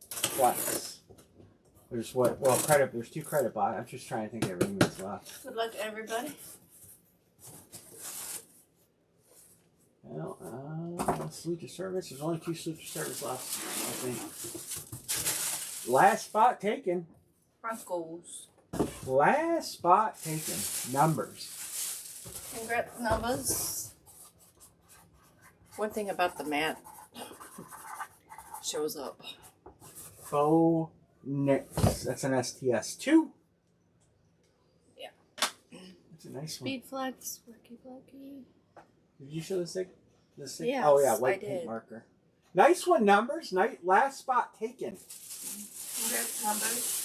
flex. There's credit. There's 2 credit box. I'm just trying to think of everything that's left. Good luck, everybody. Well, salute to service. There's only 2 salute to service left, I think. Last spot taken. Broncos. Last spot taken. Numbers. Congrats, numbers. One thing about the mat shows up. Faux Nix. That's an STS2. Yeah. That's a nice one. Speed flex, Worky Blokey. Did you show the sig? Yes, oh yeah, white I paint did. marker. Nice one, numbers. Nice last spot taken. Congrats, numbers.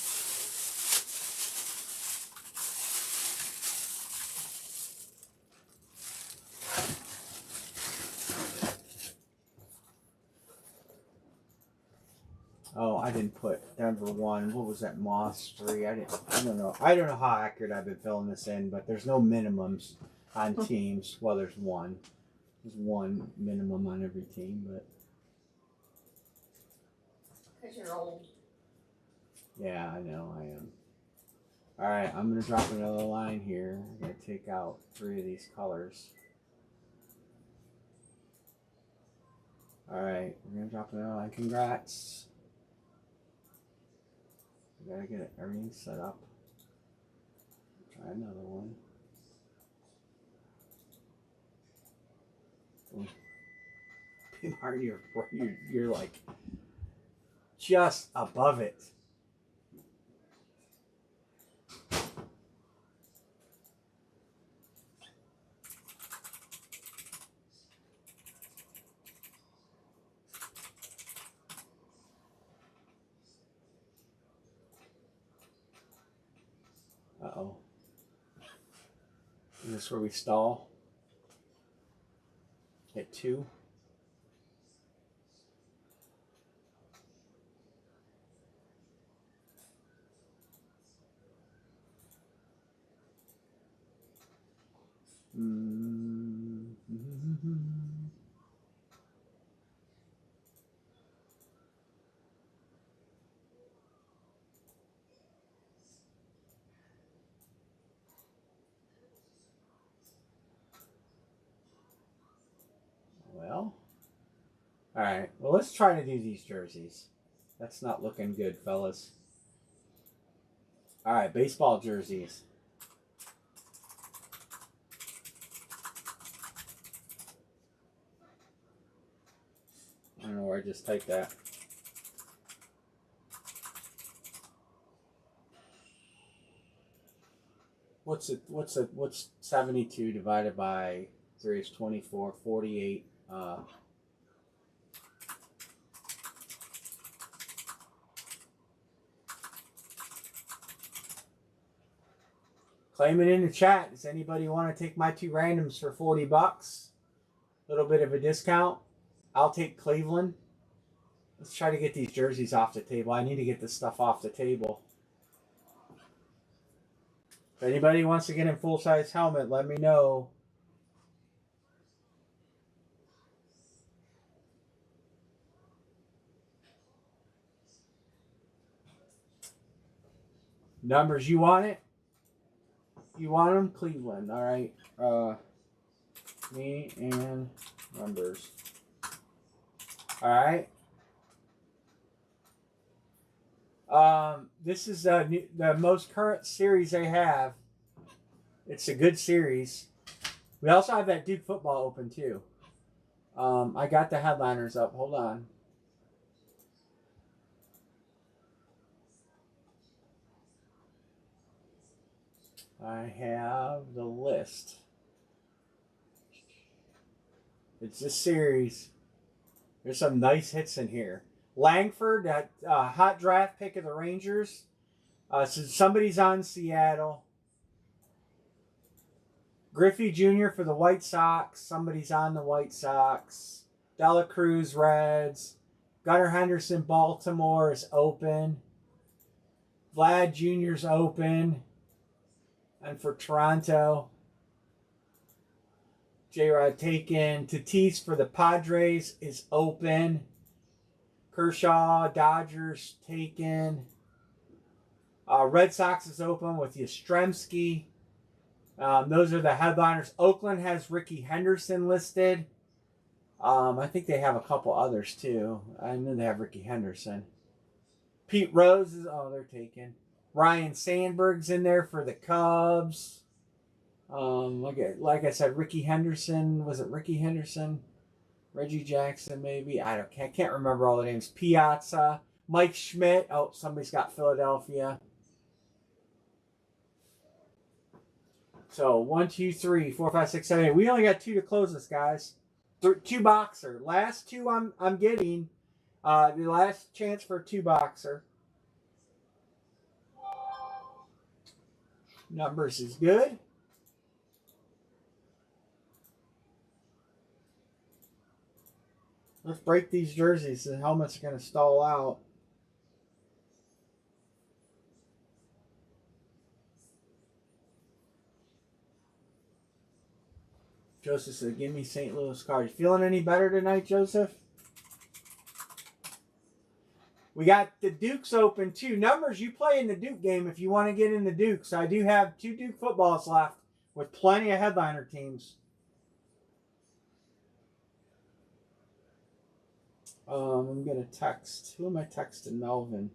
Oh, I didn't put Denver 1. What was that? Moss 3. I don't know. I don't know how accurate I've been filling this in, but there's no minimums on teams. Well, there's one. There's one minimum on every team, but Because you're old. yeah, I know I am. All right, I'm gonna drop another line here. I'm gonna take out 3 of these colors. All right, we're gonna drop another line. Congrats. We gotta get everything set up. Try another one. Martin, you're like just above it. this where we stall? At 2. Well, all right. Well, let's try to do these jerseys. That's not looking good, fellas. All right, baseball jerseys. I don't know where I just typed that. What's 72 divided by 3 is 24, 48. Claim it in the chat. Does anybody want to take my 2 randoms for $40? A little bit of a discount. I'll take Cleveland. Let's try to get these jerseys off the table. I need to get this stuff off the table. If anybody wants to get in full-size helmet, let me know. Numbers, you want it? You want them? Cleveland. All right. Me and numbers. All right. This is the most current series they have. It's a good series. We also have that Duke football open too. I got the headliners up. Hold on. I have the list. It's this series. There's some nice hits in here. Langford, that hot draft pick of the Rangers. So somebody's on Seattle. Griffey Jr. for the White Sox. Somebody's on the White Sox. Dela Cruz, Reds. Gunnar Henderson, Baltimore is open. Vlad Jr.'s open. And for Toronto, J-Rod taken. Tatis for the Padres is open. Kershaw, Dodgers taken. Red Sox is open with Yastrzemski. Those are the headliners. Oakland has Ricky Henderson listed. I think they have a couple others too. I know they have Ricky Henderson. Pete Rose is, they're taken. Ryan Sandberg's in there for the Cubs. Like I said, Ricky Henderson. Was it Ricky Henderson? Reggie Jackson, maybe. I can't remember all the names. Piazza. Mike Schmidt. Oh, somebody's got Philadelphia. So 1, 2, 3, 4, 5, 6, 7, 8. We only got 2 to close this, guys. 2 boxer. Last 2 I'm getting. The last chance for a 2 boxer. Numbers is good. Let's break these jerseys. The helmet's going to stall out. Joseph said, give me St. Louis cards. Feeling any better tonight, Joseph? We got the Dukes open too. Numbers, you play in the Duke game if you want to get in the Dukes. I do have 2 Duke footballs left with plenty of headliner teams. I'm going to text. Who am I texting? Melvin.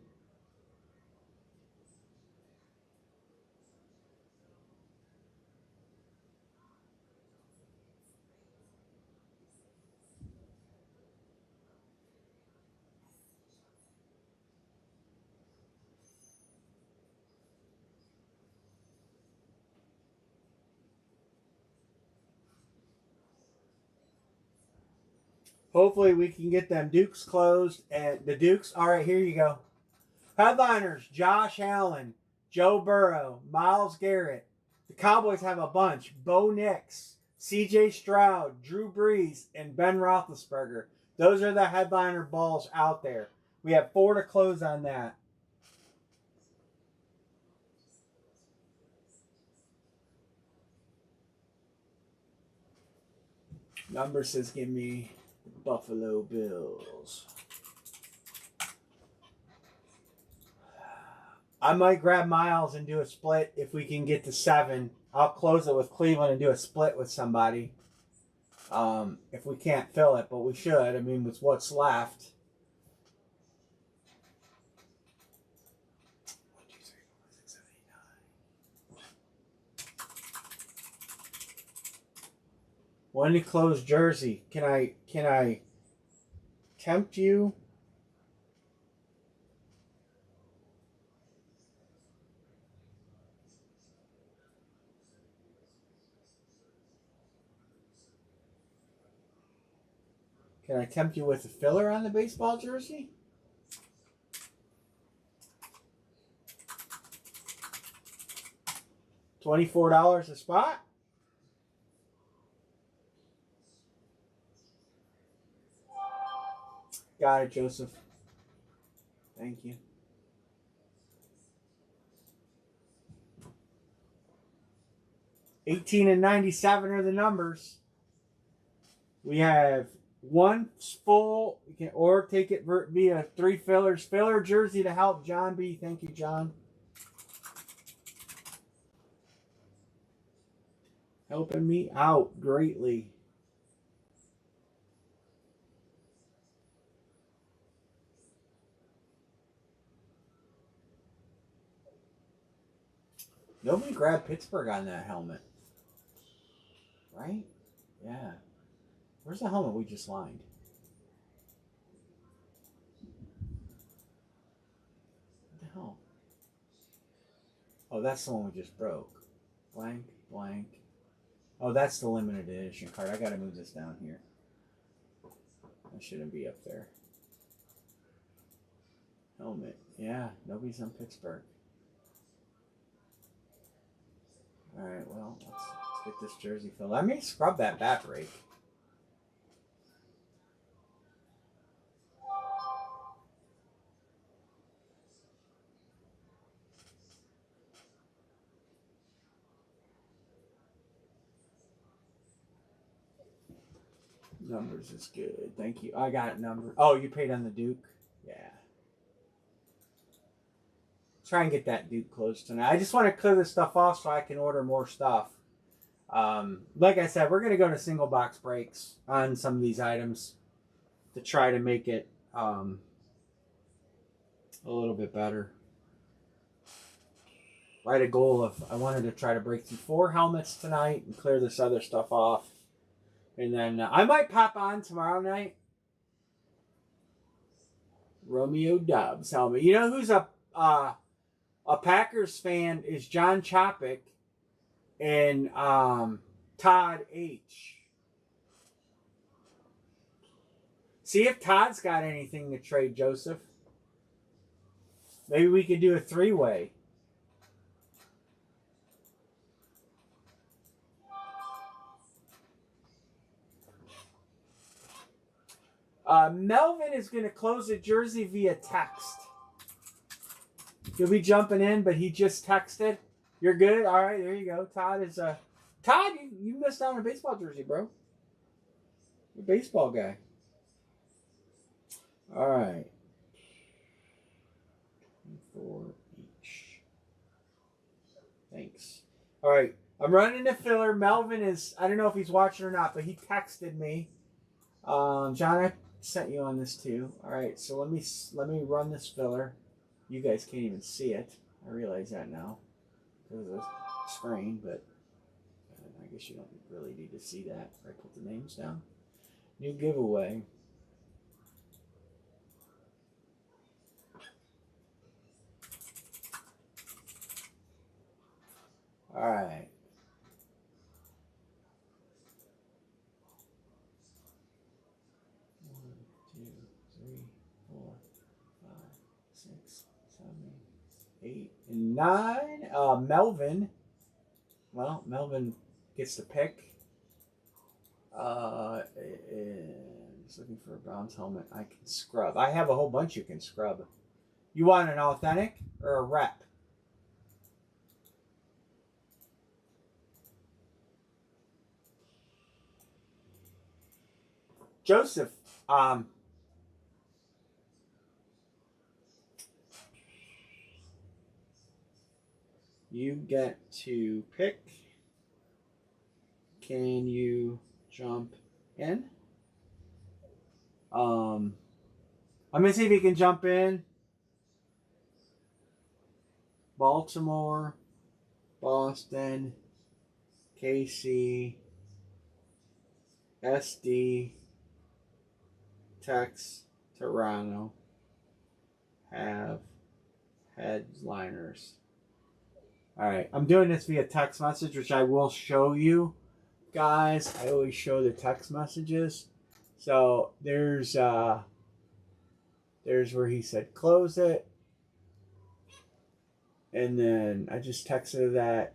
Hopefully we can get them Dukes closed. And the Dukes, all right, here you go. Headliners, Josh Allen, Joe Burrow, Myles Garrett, The Cowboys have a bunch. Bo Nix, C.J. Stroud, Drew Brees, and Ben Roethlisberger. Those are the headliner balls out there. We have 4 to close on that. Number says give me the Buffalo Bills. I might grab Miles and do a split if we can get to 7. I'll close it with Cleveland and do a split with somebody. If we can't fill it, but we should. I mean, with what's left. 1, 2, 3, 4, 5, 6, 7, 8, 9. When to close Jersey? Can I tempt you? Can I tempt you with a filler on the baseball jersey? $24 a spot? Got it, Joseph. Thank you. $18 and $97 are the numbers. We have 1 full, or take it via 3 fillers. Filler jersey to help John B. Thank you, John. Helping me out greatly. Nobody grabbed Pittsburgh on that helmet. Right? Yeah. Where's the helmet we just lined? What the hell? Oh, that's the one we just broke. Blank, blank. Oh, that's the limited edition card. I gotta move this down here. That shouldn't be up there. Helmet. Yeah, nobody's on Pittsburgh. Alright, well, let's get this jersey filled. I may scrub that bat break. Numbers is good. Thank you. I got it number. Oh, you paid on the Duke? Yeah. Try and get that Duke closed tonight. I just want to clear this stuff off so I can order more stuff. Like I said, we're going to go to single box breaks on some of these items to try to make it a little bit better. I had a goal of I wanted to try to break through 4 helmets tonight and clear this other stuff off. And then I might pop on tomorrow night. Romeo Doubs helmet. You know who's a Packers fan is John Chopic and Todd H. See if Todd's got anything to trade, Joseph. Maybe we could do a 3-way. Melvin is going to close a jersey via text. He'll be jumping in, but he just texted. You're good? All right, there you go. Todd is Todd, you missed out on a baseball jersey, bro. You're a baseball guy. All right. 4 each. Thanks. All right. I'm running the filler. Melvin is, I don't know if he's watching or not, but he texted me. John, I sent you on this too. All right, so let me run this filler. You guys can't even see it. I realize that now because of the screen, but I guess you don't really need to see that. I put the names down. New giveaway. All right. Eight and 9. Melvin well, Melvin gets to pick. He's looking for a bronze helmet. I can scrub. I have a whole bunch you can scrub. You want an authentic or a rep? Joseph, you get to pick. Can you jump in? I'm gonna see if he can jump in. Baltimore, Boston, KC, SD, Tex, Toronto have headliners. All right, I'm doing this via text message, which I will show you guys. I always show the text messages. So there's where he said close it, and then I just texted that,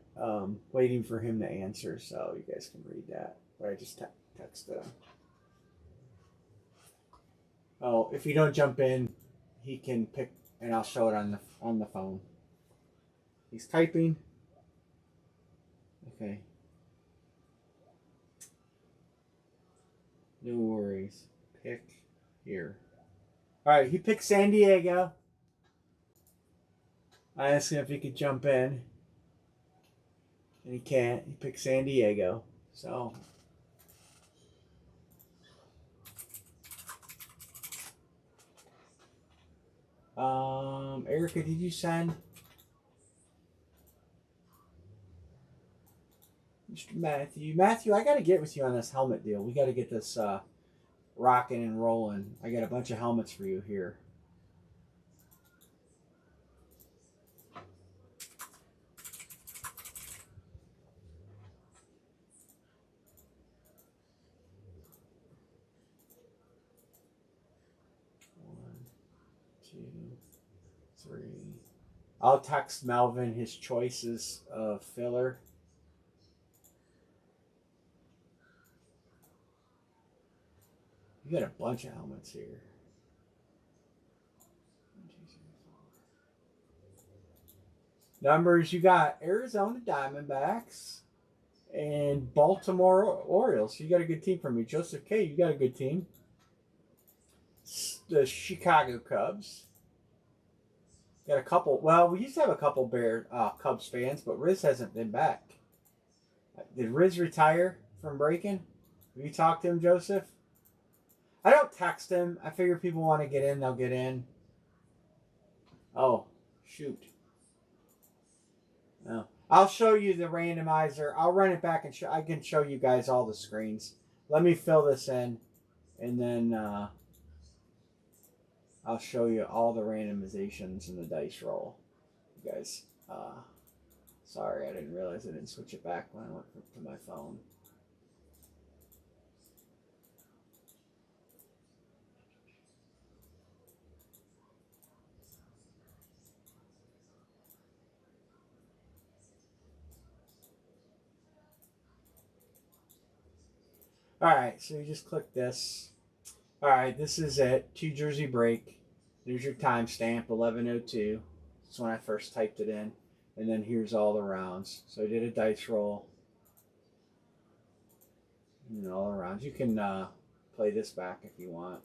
waiting for him to answer, so you guys can read that. But I just texted him. Oh, if you don't jump in, he can pick, and I'll show it on the phone. He's typing. Okay. No worries. Pick here. All right, he picked San Diego. I asked him if he could jump in, and he can't. He picked San Diego. So, Erica, did you send Mr. Matthew? Matthew, I got to get with you on this helmet deal. We got to get this rocking and rolling. I got a bunch of helmets for you here. I'll text Melvin his choices of filler. You got a bunch of helmets here. Numbers, you got Arizona Diamondbacks and Baltimore Orioles. You got a good team for me. Joseph K., you got a good team. The Chicago Cubs. Got a couple. Well, we used to have a couple Cubs fans, but Riz hasn't been back. Did Riz retire from breaking? Have you talked to him, Joseph? I don't text him. I figure people want to get in, they'll get in. Oh, shoot. No. I'll show you the randomizer. I'll run it back and I can show you guys all the screens. Let me fill this in, and then I'll show you all the randomizations in the dice roll. You guys, sorry, I didn't realize I didn't switch it back when I went to my phone. All right, so you just click this. All right, this is it. 2 jersey break. There's your timestamp, 11:02. That's when I first typed it in. And then here's all the rounds. So I did a dice roll. And all the rounds. You can play this back if you want.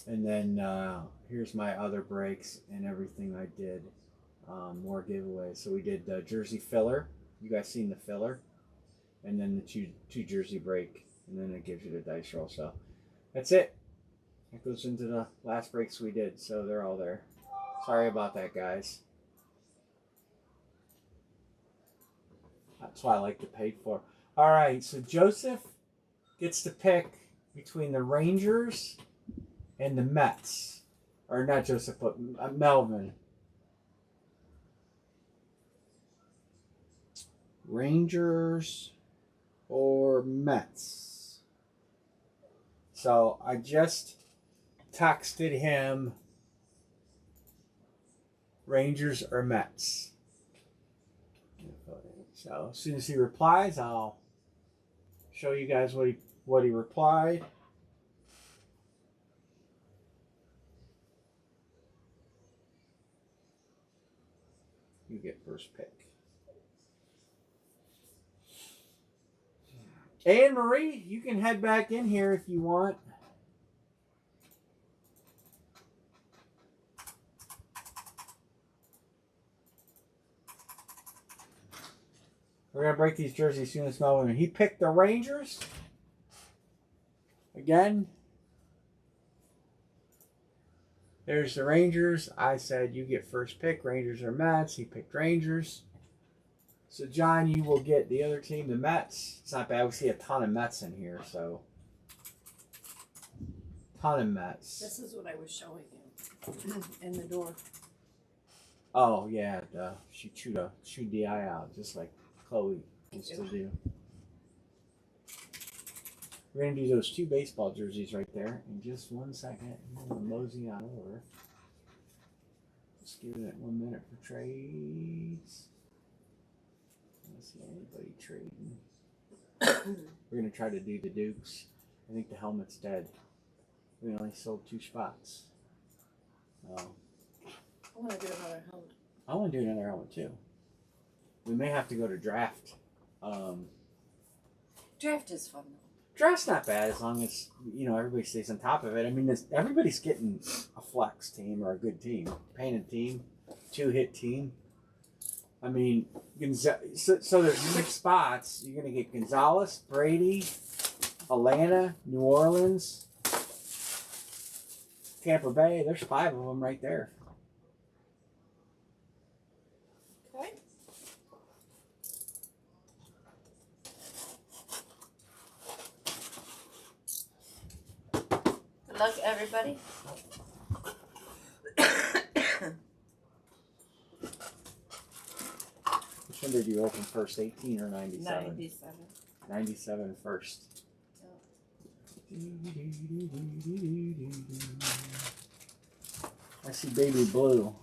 And then here's my other breaks and everything I did. More giveaways. So we did jersey filler. You guys seen the filler? And then the two jersey break. And then it gives you the dice roll. So that's it. That goes into the last breaks we did. So they're all there. Sorry about that, guys. That's why I like to pay for. All right, so Joseph gets to pick between the Rangers and the Mets. Or not Joseph, but Melvin. Rangers or Mets. So I just texted him Rangers or Mets. So as soon as he replies, I'll show you guys what he replied. You get first pick. Anne Marie, you can head back in here if you want. We're going to break these jerseys as soon as Melvin. He picked the Rangers. Again. There's the Rangers. I said you get first pick. Rangers or Mets. He picked Rangers. So, John, you will get the other team, the Mets. It's not bad. We see a ton of Mets in here, so. Ton of Mets. This is what I was showing you in the door. Oh, yeah. She chewed the eye out, just like Chloe used to do. We're going to do those 2 baseball jerseys right there in just 1 second. I'm going to mosey on over. Just give it 1 minute for trades. I don't see anybody trading. We're going to try to do the Dukes. I think the helmet's dead. We only sold 2 spots. I want to do another helmet. I want to do another helmet too. We may have to go to draft. Draft is fun though. Draft's not bad as long as everybody stays on top of it. I mean, everybody's getting a flex team or a good team, painted team, 2-hit team. I mean, so there's 6 spots. You're gonna get Gonzalez, Brady, Atlanta, New Orleans, Tampa Bay. There's 5 of them right there. Okay. Good luck, everybody. Which one did you open first, 18 or 97? 97. 97 first. I see baby blue.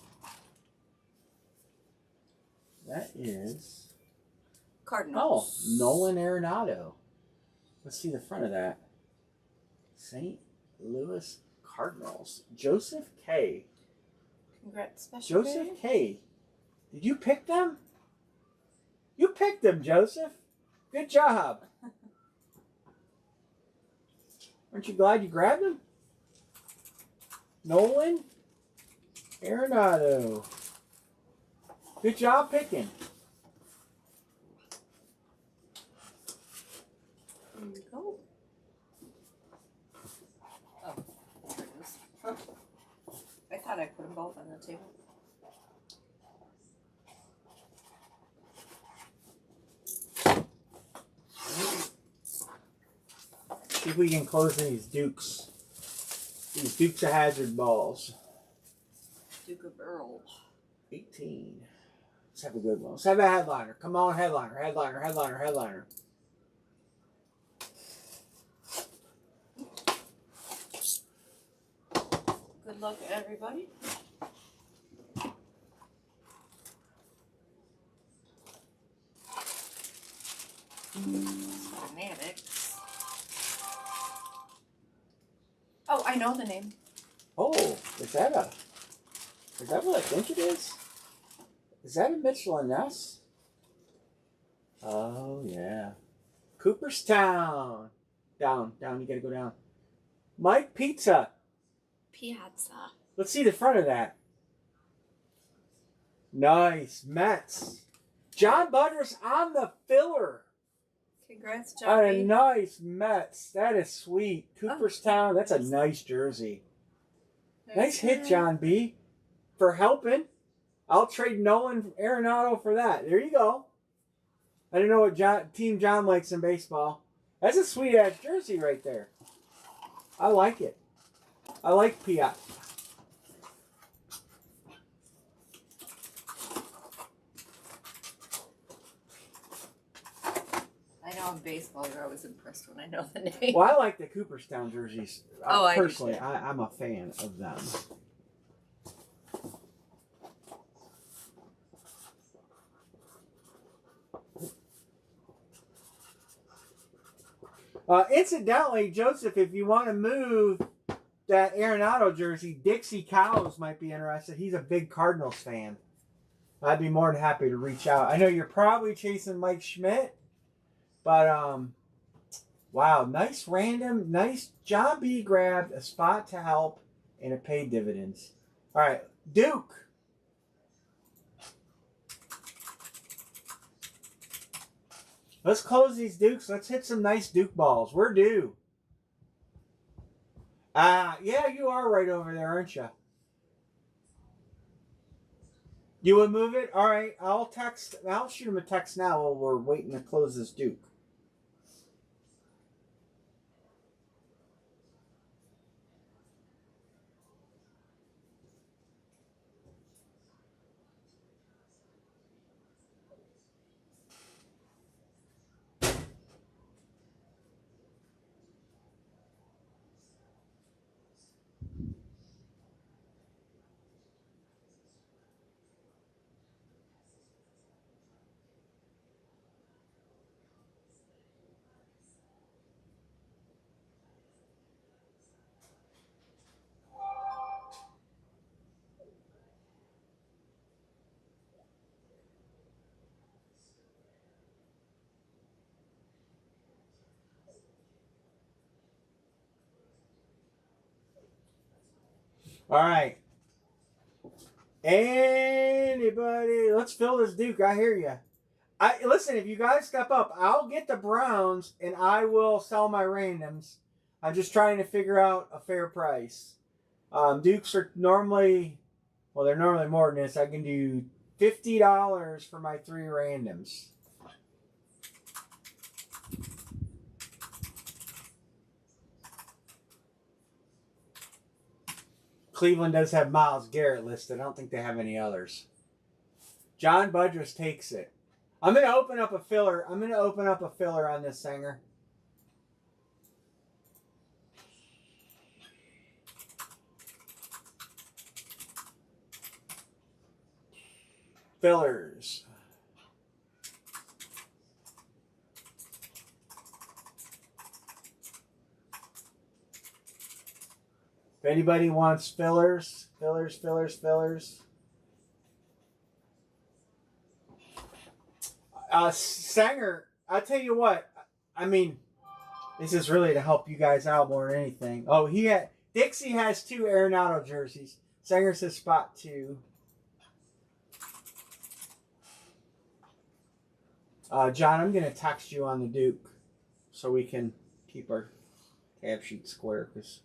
That is Cardinals. Oh, Nolan Arenado. Let's see the front of that. St. Louis Cardinals. Joseph K. Congrats, special Joseph K. Did you pick them? You picked them, Joseph. Good job. Aren't you glad you grabbed them? Nolan Arenado. Good job picking. There you go. Oh, there it is. Huh. I thought I put them both on the table. See if we can close these Dukes. These Dukes of Hazzard balls. Duke of Earl. 18. Let's have a good one. Let's have a headliner. Come on, headliner, headliner, headliner, headliner. Good luck, everybody. Fanatics. Oh, I know the name. Oh, is that what I think it is? Is that a Mitchell and Ness? Oh, yeah. Cooperstown. Down, you gotta go down. Mike Pizza. Piazza. Let's see the front of that. Nice. Mets. John Budrus on the filler. Congrats, On a Johnny. nice Mets. That is sweet. Cooperstown. That's a nice jersey. Nice hit, John B. For helping. I'll trade Nolan Arenado for that. There you go. I didn't know what team John likes in baseball. That's a sweet-ass jersey right there. I like it. I like Piat. I know in baseball you're always impressed when I know the name. Well, I like the Cooperstown jerseys. I do personally, too. I'm a fan of them. Incidentally, Joseph, if you want to move that Arenado jersey, Dixie Cows might be interested. He's a big Cardinals fan. I'd be more than happy to reach out. I know you're probably chasing Mike Schmidt, but wow, nice random, nice John B grabbed a spot to help and it paid dividends. All right, Duke. Let's close these Dukes. Let's hit some nice Duke balls. We're due. Yeah, you are right over there, aren't you? You would move it? All right, I'll shoot him a text now while we're waiting to close this Duke. All right. Anybody? Let's fill this Duke. I hear you. Listen. If you guys step up, I'll get the Browns and I will sell my randoms. I'm just trying to figure out a fair price. Dukes are normally, well, they're normally more than this. I can do $50 for my 3 randoms. Cleveland does have Myles Garrett listed. I don't think they have any others. John Budrus takes it. I'm going to open up a filler. On this Sanger. Fillers. If anybody wants fillers. Sanger, I'll tell you what. I mean, this is really to help you guys out more than anything. Oh, Dixie has 2 Arenado jerseys. Sanger says spot 2. John, I'm going to text you on the Duke so we can keep our tab sheet square because.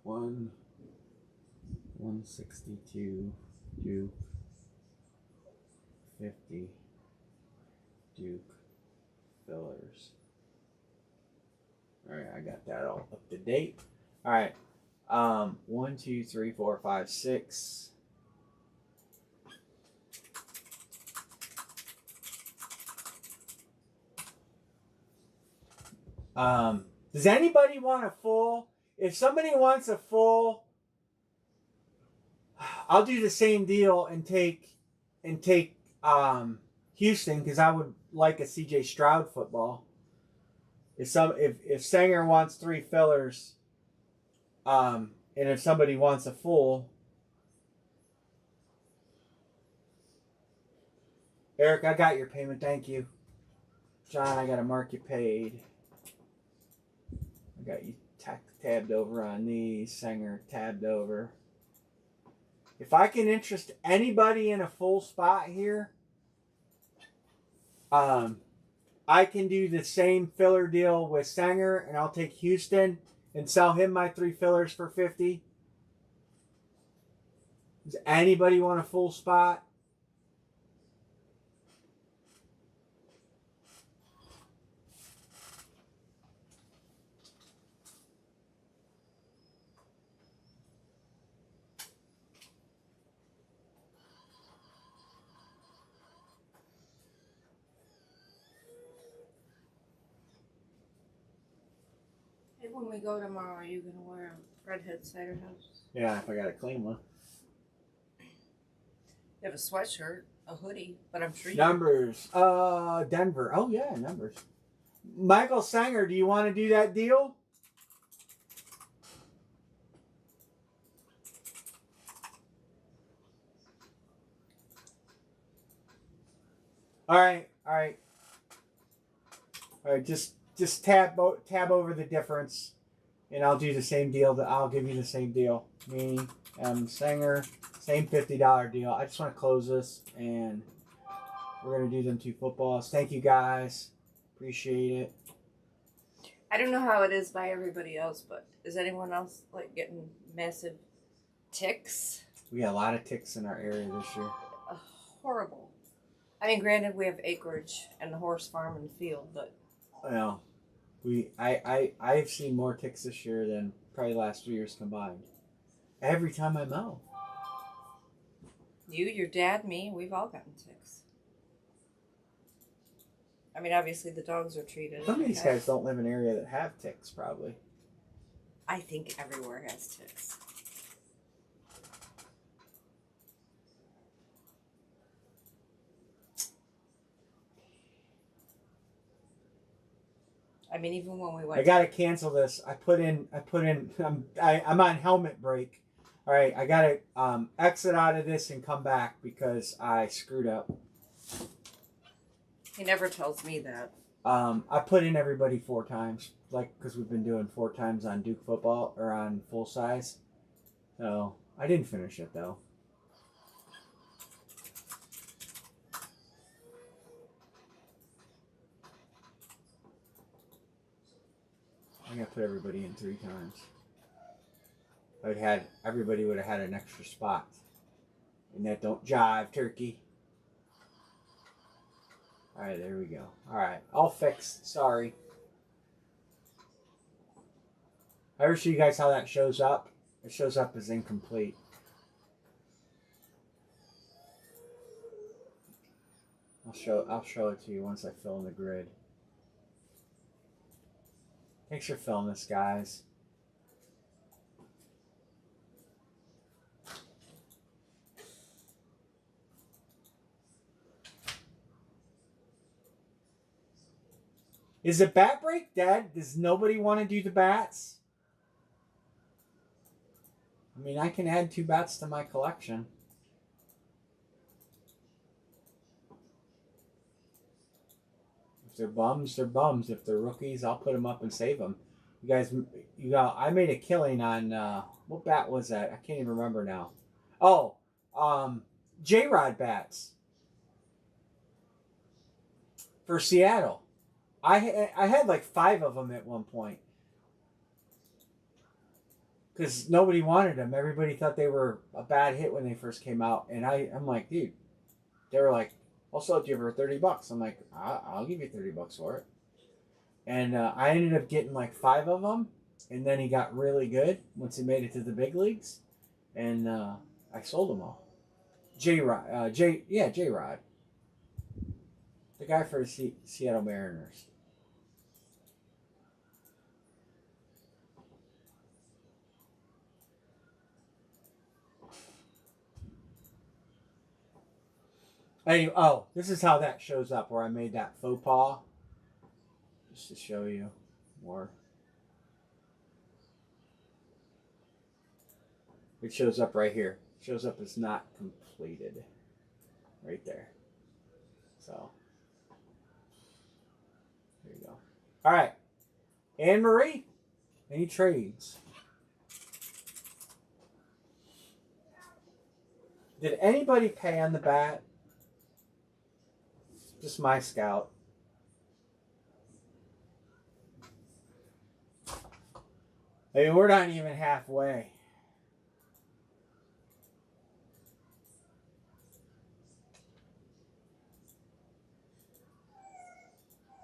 One 162 Duke 50 Duke fillers. All right, I got that all up to date. All right, 1, 2, 3, 4, 5, 6. Does anybody want a full? If somebody wants a full, I'll do the same deal and take Houston because I would like a CJ Stroud football. If Sanger wants 3 fillers, and if somebody wants a full, Eric, I got your payment. Thank you, John. I got to mark you paid. I got you tabbed over on these. Sanger tabbed over. If I can interest anybody in a full spot here, I can do the same filler deal with Sanger, and I'll take Houston and sell him my 3 fillers for 50. Does anybody want a full spot? Hey, when we go tomorrow, are you gonna wear a redhead cider house? Yeah, if I got a clean one. You have a sweatshirt, a hoodie, but I'm sure you. Numbers. Denver. Oh yeah, numbers. Michael Sanger, do you want to do that deal? All right, all right, all right. Just tab over the difference, and I'll do the same deal. That I'll give you the same deal. Me, Sanger, same $50 deal. I just want to close this, and we're gonna do them 2 footballs. Thank you guys, appreciate it. I don't know how it is by everybody else, but is anyone else like getting massive ticks? We got a lot of ticks in our area this year. Horrible. I mean, granted, we have acreage and the horse farm and field, but Well, I've seen more ticks this year than probably the last 3 years combined. Every time I mow. you, your dad, me, we've all gotten ticks. I mean, obviously the dogs are treated. Some of these guys don't live in an area that have ticks, probably. I think everywhere has ticks. I mean, even when we went. I gotta cancel this. I put in. I'm on helmet break. All right, I gotta exit out of this and come back because I screwed up. He never tells me that. I put in everybody 4 times, like because we've been doing 4 times on Duke football or on full size. So I didn't finish it though. I gotta put everybody in 3 times. Everybody would have had an extra spot. And that don't jive, turkey. Alright, there we go. Alright, all fixed. Sorry. I ever show you guys how that shows up? It shows up as incomplete. I'll show it to you once I fill in the grid. Thanks for filling this, guys. Is the bat break dead? Does nobody want to do the bats? I mean, I can add 2 bats to my collection. If they're bums, they're bums. If they're rookies, I'll put them up and save them. You guys, I made a killing on, what bat was that? I can't even remember now. Oh, J-Rod bats. For Seattle. I had like 5 of them at one point. Because nobody wanted them. Everybody thought they were a bad hit when they first came out. And I'm like, dude. They were like, I'll sell it to you for $30. I'm like, I'll give you $30 for it. And I ended up getting like 5 of them. And then he got really good once he made it to the big leagues. And I sold them all. J-Rod. J-Rod. The guy for the Seattle Mariners. Anyway, this is how that shows up where I made that faux pas. Just to show you more. It shows up right here. It shows up as not completed. Right there. So, there you go. All right. Anne Marie, any trades? Did anybody pay on the bat? Just my scout. I mean, we're not even halfway.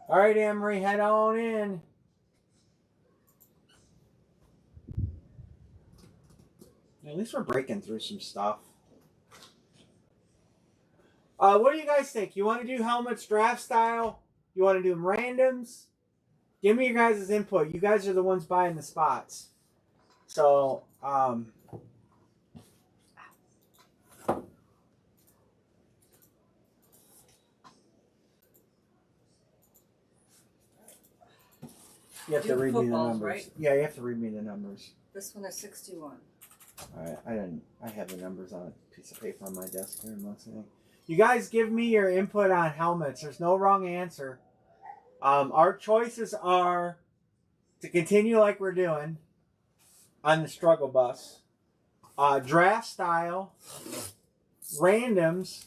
All right, Anne-Marie, head on in. At least we're breaking through some stuff. What do you guys think? You want to do helmets draft style? You want to do them randoms? Give me your guys' input. You guys are the ones buying the spots. So, you have to read me the numbers. Right? Yeah, you have to read me the numbers. This one is 61. Alright, I have the numbers on a piece of paper on my desk here. You guys give me your input on helmets. There's no wrong answer. Our choices are to continue like we're doing on the struggle bus, draft style, randoms,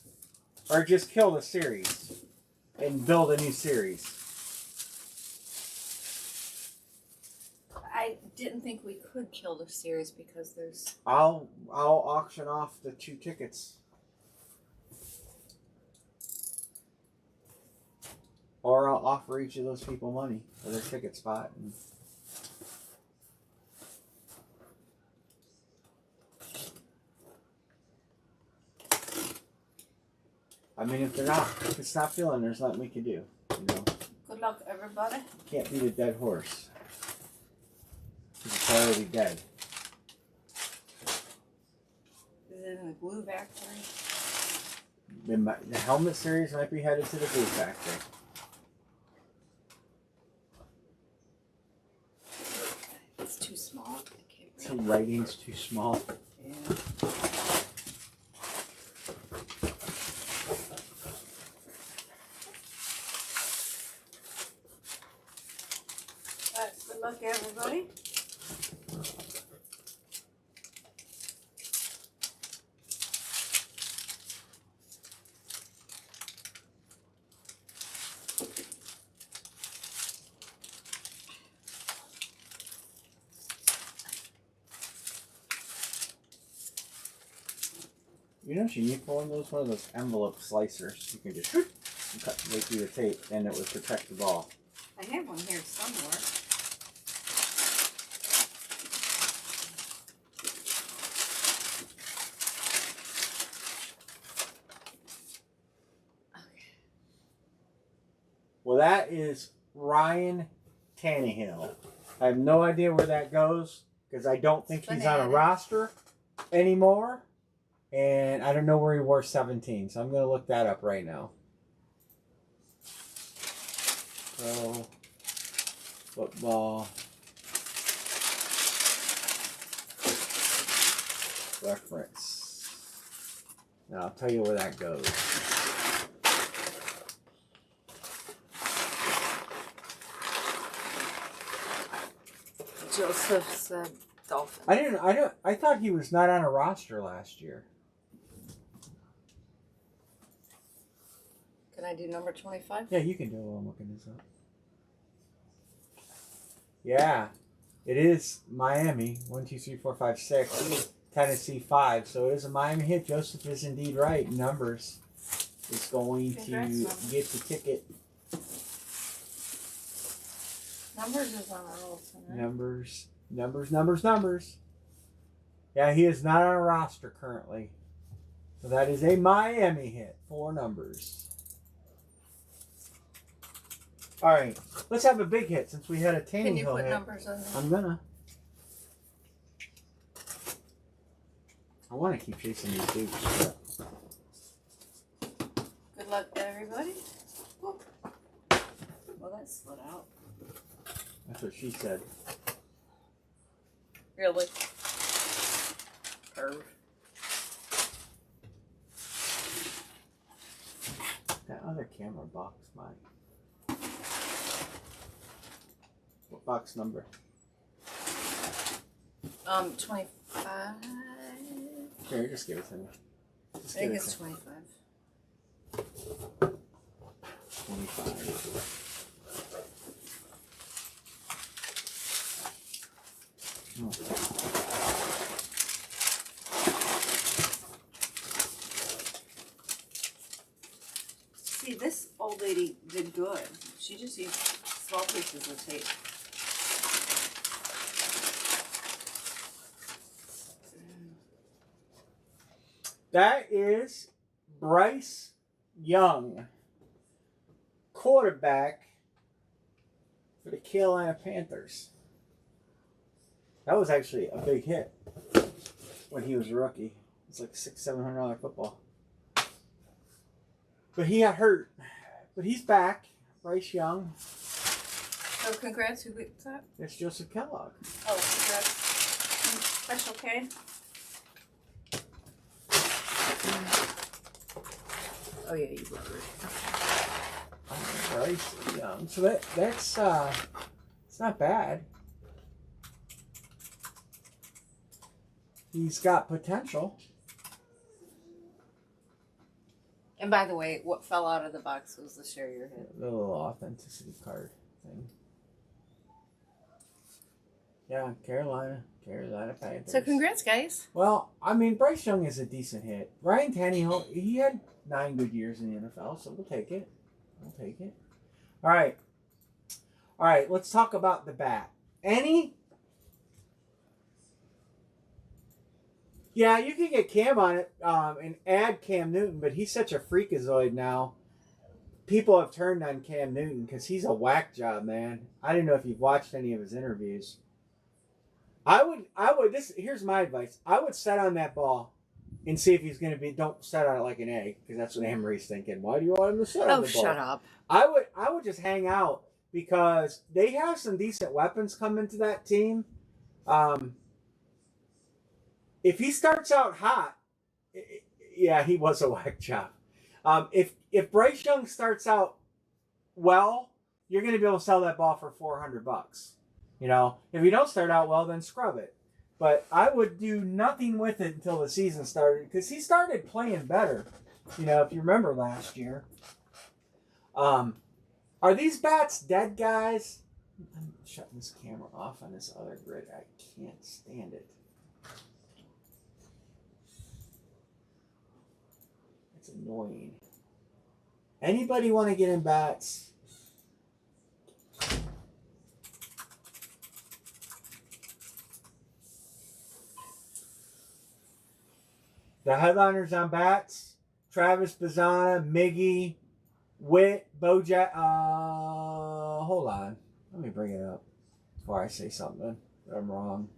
or just kill the series and build a new series. I didn't think we could kill the series because there's... I'll auction off the 2 tickets. Or I'll offer each of those people money for their ticket spot. And I mean, if it's not feeling, there's nothing we can do. You know. Good luck, everybody. Can't beat a dead horse. It's already dead. Is it in the glue factory? The helmet series might be headed to the glue factory. It's too small. The writing's too small. Yeah. Alright, good luck, everybody. You know what you need for one of those envelope slicers. You can just cut right through the tape and it would protect the ball. I have one here somewhere. Okay. Well, that is Ryan Tannehill. I have no idea where that goes because I don't think he's on a roster anymore. And I don't know where he wore 17, so I'm going to look that up right now. Pro Football Reference. Now, I'll tell you where that goes. Joseph's Dolphins. I thought he was not on a roster last year. Can I do number 25? Yeah, you can do it while I'm looking this up. Yeah, it is Miami. 1, 2, 3, 4, 5, 6. Tennessee 5. So it is a Miami hit. Joseph is indeed right. Numbers is going to get the ticket. Numbers is on a roll tonight. Numbers. Yeah, he is not on a roster currently. So that is a Miami hit. 4 numbers. All right, let's have a big hit since we had a Tannehill hit. Can you put numbers on there? I'm gonna. I want to keep chasing these dudes. Good luck, everybody. Whoop. Well, that slid out. That's what she said. Really? Perv. That other camera box, mine. What box number? 25. Here, just give it to me. I think it's 25. 25. Oh. See, this old lady did good. She just used small pieces of tape. That is Bryce Young, quarterback for the Carolina Panthers. That was actually a big hit when he was a rookie. It's like $600-700 football. But he got hurt. But he's back. Bryce Young. So congrats. Who was that? It's Joseph Kellogg. Oh, congrats. Special K. Oh yeah, you were right. Bryce Young. So that's it's not bad. He's got potential. And by the way, what fell out of the box was the share your hit. The little authenticity card thing. Yeah, Carolina Panthers. So congrats, guys. Well, I mean, Bryce Young is a decent hit. Ryan Tannehill, he had 9 good years in the NFL, so we'll take it. All right, let's talk about the bat. Yeah, you can get Cam on it and add Cam Newton, but he's such a freakazoid now. People have turned on Cam Newton because he's a whack job, man. I don't know if you've watched any of his interviews. I would. Here's my advice. I would set on that ball and see if he's going to be. Don't set on it like an A, because that's what Emery's thinking. Why do you want him to set on the ball? Oh, shut up. I would just hang out because they have some decent weapons coming to that team. If he starts out hot, yeah, he was a whack job. If Bryce Young starts out well, you're going to be able to sell that ball for $400. You know, if you don't start out well, then scrub it. But I would do nothing with it until the season started, because he started playing better. You know, if you remember last year. Are these bats dead, guys? I'm shutting this camera off on this other grid. I can't stand it. It's annoying. Anybody want to get in bats? The headliners on bats: Travis Bazzana, Miggy, Witt, Bojack. Hold on. Let me bring it up before I say something that I'm wrong.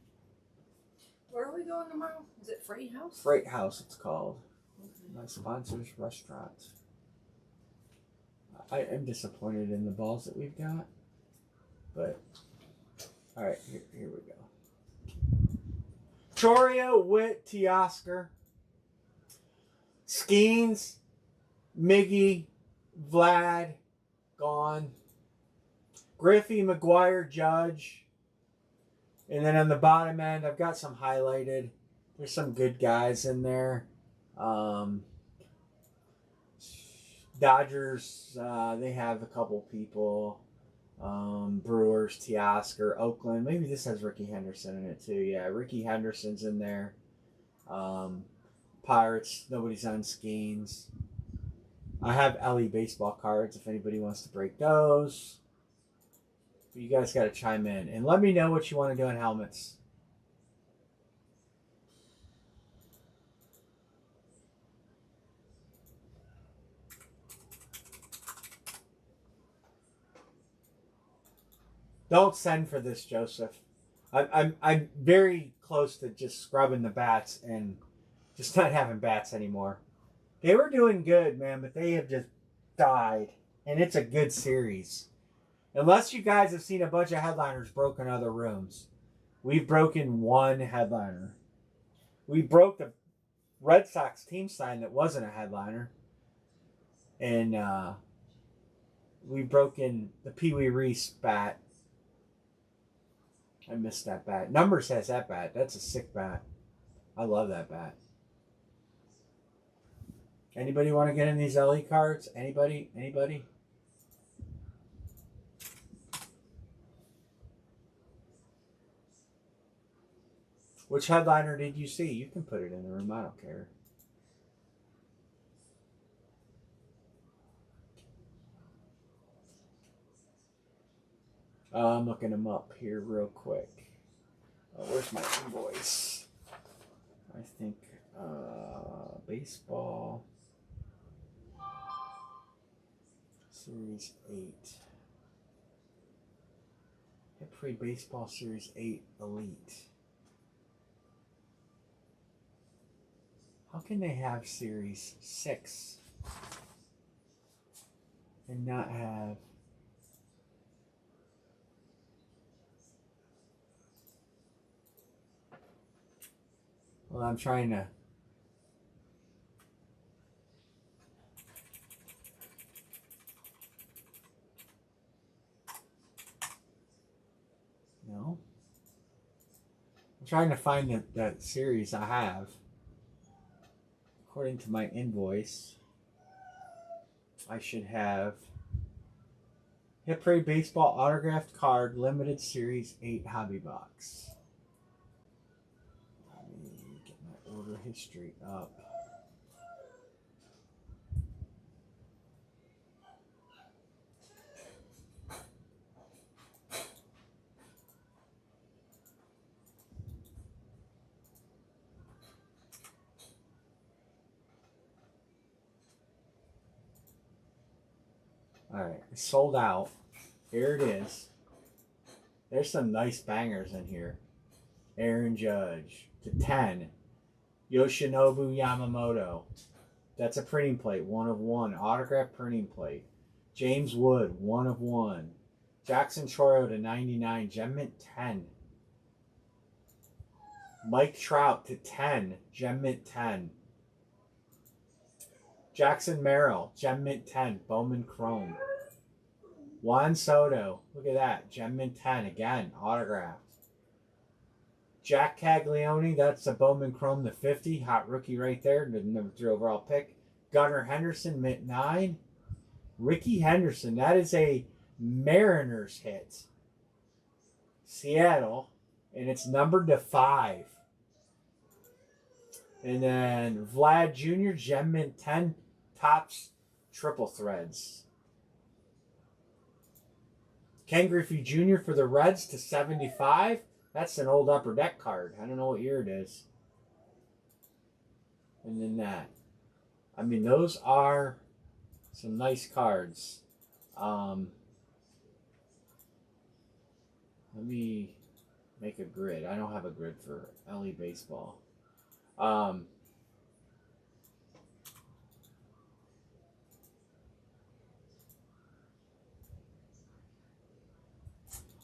Where are we going tomorrow? Is it Freight House? Freight House, it's called. My sponsor's restaurant. I am disappointed in the balls that we've got. But, all right, here we go. Chorio, Witt, Teoscar, Skeens, Miggy, Vlad, gone. Griffey, McGuire, Judge. And then on the bottom end, I've got some highlighted. There's some good guys in there. Dodgers, they have a couple people. Brewers, Teoscar, Oakland. Maybe this has Ricky Henderson in it too. Yeah, Ricky Henderson's in there. Pirates, nobody's on Skeens. I have LE baseball cards if anybody wants to break those. But you guys got to chime in and let me know what you want to do on helmets. Don't send for this, Joseph. I'm very close to just scrubbing the bats and just not having bats anymore. They were doing good, man, but they have just died. And it's a good series. Unless you guys have seen a bunch of headliners broken other rooms. We've broken one headliner. We broke the Red Sox team sign that wasn't a headliner. And we've broken the Pee Wee Reese bat. I missed that bat. Numbers has that bat. That's a sick bat. I love that bat. Anybody want to get in these LE cards? Anybody? Anybody? Which headliner did you see? You can put it in the room. I don't care. I'm looking them up here real quick. Where's my invoice? I think baseball series 8. Hit Parade Baseball Series 8 Elite. How can they have Series 6 and not have... Well, I'm trying to... No? I'm trying to find that series I have. According to my invoice, I should have Hit Parade Baseball Autographed Card Limited Series 8 Hobby Box. Let me get my order history up. Alright, it's sold out. Here it is. There's some nice bangers in here. Aaron Judge to 10. Yoshinobu Yamamoto. That's a printing plate, 1 of 1. Autograph printing plate. James Wood, 1 of 1. Jackson Choro to 99. Gem Mint 10. Mike Trout to 10. Gem Mint 10. Jackson Merrill, Gem Mint 10. Bowman Chrome. Juan Soto, look at that. Gem Mint 10 again, autographed. Jack Caglione, that's a Bowman Chrome to 50. Hot rookie right there, the number 3 overall pick. Gunnar Henderson, Mint 9. Ricky Henderson, that is a Mariners hit. Seattle, and it's numbered to 5. And then Vlad Jr., Gem Mint 10, Topps Triple Threads. Ken Griffey Jr. for the Reds to 75. That's an old Upper Deck card. I don't know what year it is. And then that. I mean, those are some nice cards. Let me make a grid. I don't have a grid for LE Baseball.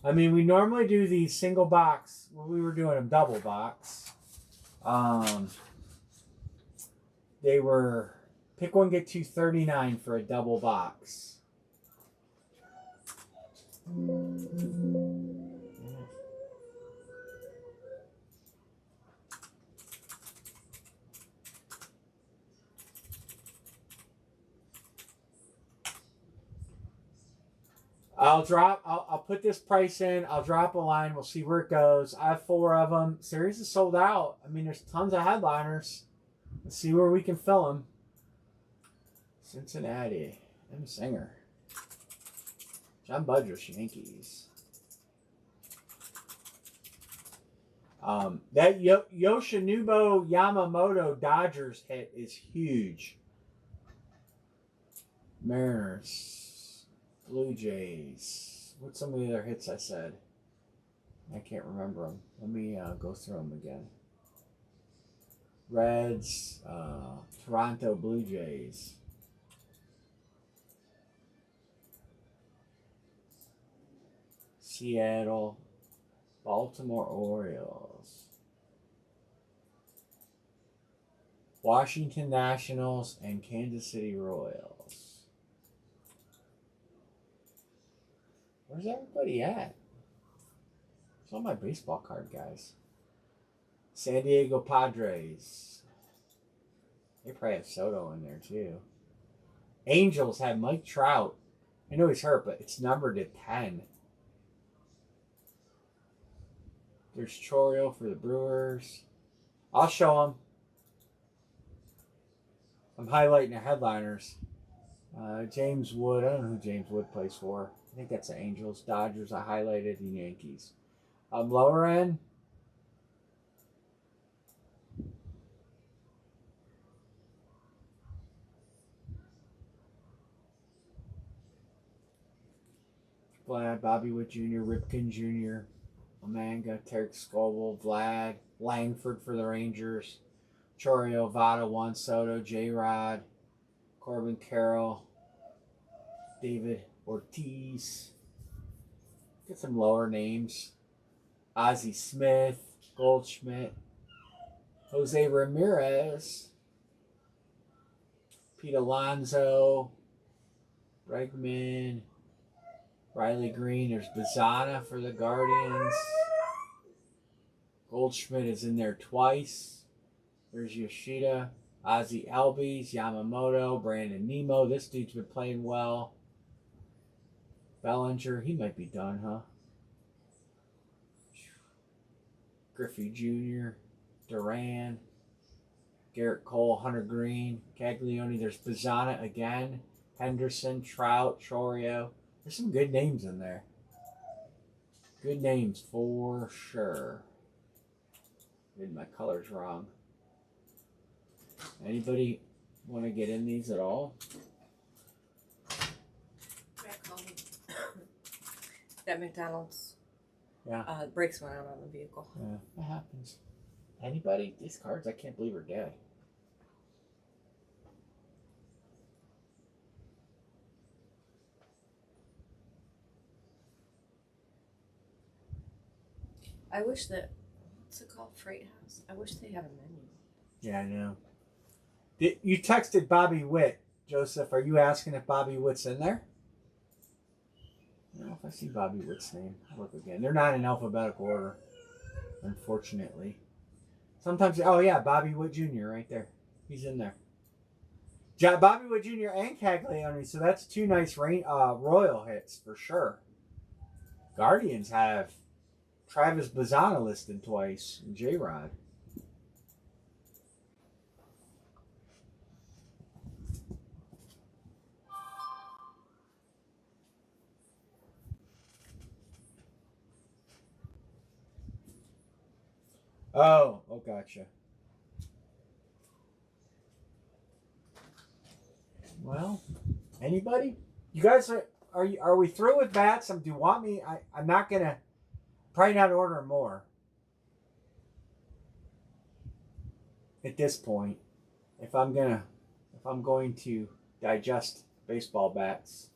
I mean, we normally do the single box. Well, we were doing a double box. They were pick one, get two, $39 for a double box. I'll put this price in. I'll drop a line. We'll see where it goes. I have 4 of them. Series is sold out. I mean, there's tons of headliners. Let's see where we can fill them. Cincinnati. M. Singer. John Budrus, Yankees. That Yoshinobu Yamamoto Dodgers hit is huge. Mariners. Blue Jays. What's some of the other hits I said? I can't remember them. Let me go through them again. Reds, Toronto Blue Jays. Seattle, Baltimore Orioles. Washington Nationals and Kansas City Royals. Where's everybody at? It's all my baseball card guys. San Diego Padres. They probably have Soto in there too. Angels had Mike Trout. I know he's hurt, but it's numbered at 10. There's Choreo for the Brewers. I'll show them. I'm highlighting the headliners. James Wood. I don't know who James Wood plays for. I think that's the Angels. Dodgers, I highlighted, and Yankees. Lower end. Vlad, Bobby Witt Jr., Ripken Jr., Amanga, Tarek Scoble, Vlad, Langford for the Rangers, Chorio, Vada, Juan Soto, J-Rod, Corbin Carroll, David Ortiz. Get some lower names. Ozzie Smith, Goldschmidt, Jose Ramirez, Pete Alonso, Bregman, Riley Green. There's Bazana for the Guardians. Goldschmidt is in there twice. There's Yoshida, Ozzy Albies, Yamamoto, Brandon Nemo. This dude's been playing well. Bellinger, he might be done, huh? Griffey Jr., Duran, Garrett Cole, Hunter Green, Caglione. There's Bazana again. Henderson, Trout, Chorio. There's some good names in there. Good names for sure. Did my colors wrong. Anybody want to get in these at all? Back home. That McDonald's. Yeah. Brakes went out on the vehicle. Yeah, that happens. Anybody? These cards, I can't believe are dead. I wish that, what's it called? Freight House? I wish they had a menu. Yeah, I know. You texted Bobby Witt, Joseph. Are you asking if Bobby Witt's in there? I don't know if I see Bobby Witt's name. I'll look again. They're not in alphabetical order, unfortunately. Sometimes, oh yeah, Bobby Witt Jr. right there. He's in there. Bobby Witt Jr. and Caglione, so that's two nice Royal hits for sure. Guardians have Travis Bazana listed twice and J-Rod. Oh, gotcha. Well, anybody? You guys are we through with bats? Do you want me? I'm not gonna probably not order more at this point. If I'm going to digest baseball bats.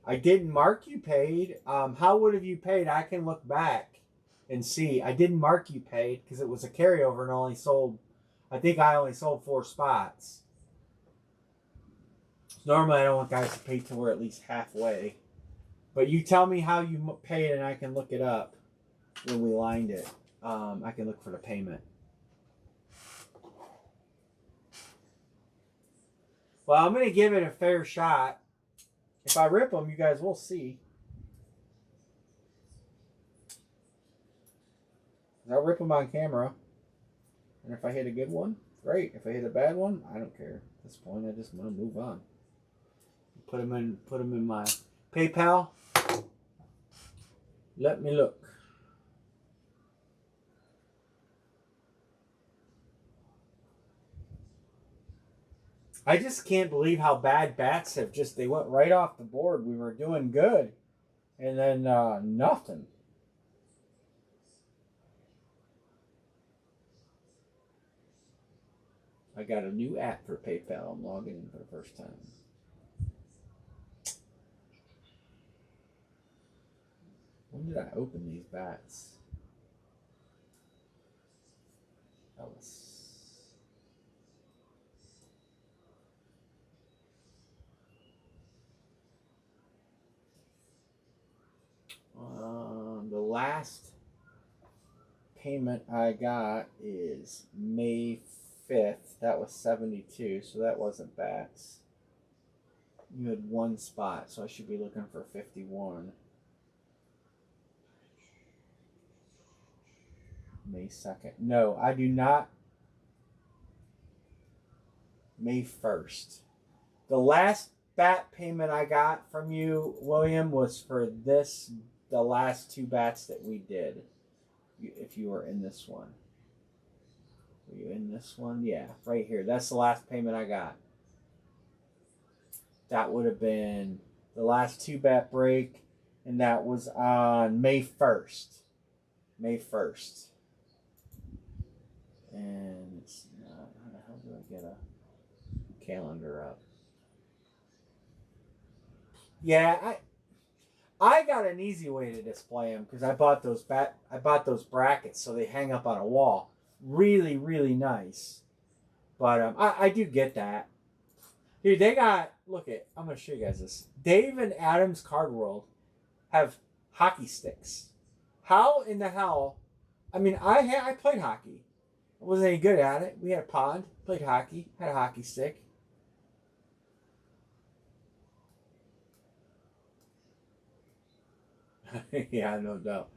I didn't mark you paid. How would have you paid? I can look back and see. I didn't mark you paid because it was a carryover and only sold. I think I only sold 4 spots. Normally, I don't want guys to pay till we're at least halfway. But you tell me how you paid and I can look it up when we lined it. I can look for the payment. Well, I'm going to give it a fair shot. If I rip them, you guys will see. I'll rip them on camera. And if I hit a good one, great. If I hit a bad one, I don't care. At this point, I just want to move on. Put them in my PayPal. Let me look. I just can't believe how bad bats have they went right off the board. We were doing good. And then nothing. I got a new app for PayPal. I'm logging in for the first time. When did I open these bats? That was... the last payment I got is May 5th. That was 72, so that wasn't bats. You had 1 spot, so I should be looking for 51. May 2nd. No, I do not. May 1st. The last bat payment I got from you, William, was for the last 2 bats that we did. If you were in this one. Are you in this one? Yeah, right here. That's the last payment I got. That would have been the last 2-bet break, and that was on May 1st. May 1st. And it's not, how the hell do I get a calendar up? Yeah, I got an easy way to display them because I bought those brackets so they hang up on a wall. Really, really nice. But I do get that. Dude, they got, I'm going to show you guys this. Dave and Adam's Card World have hockey sticks. How in the hell? I mean, I played hockey. I wasn't any good at it. We had a pond, played hockey, had a hockey stick. Yeah, no doubt.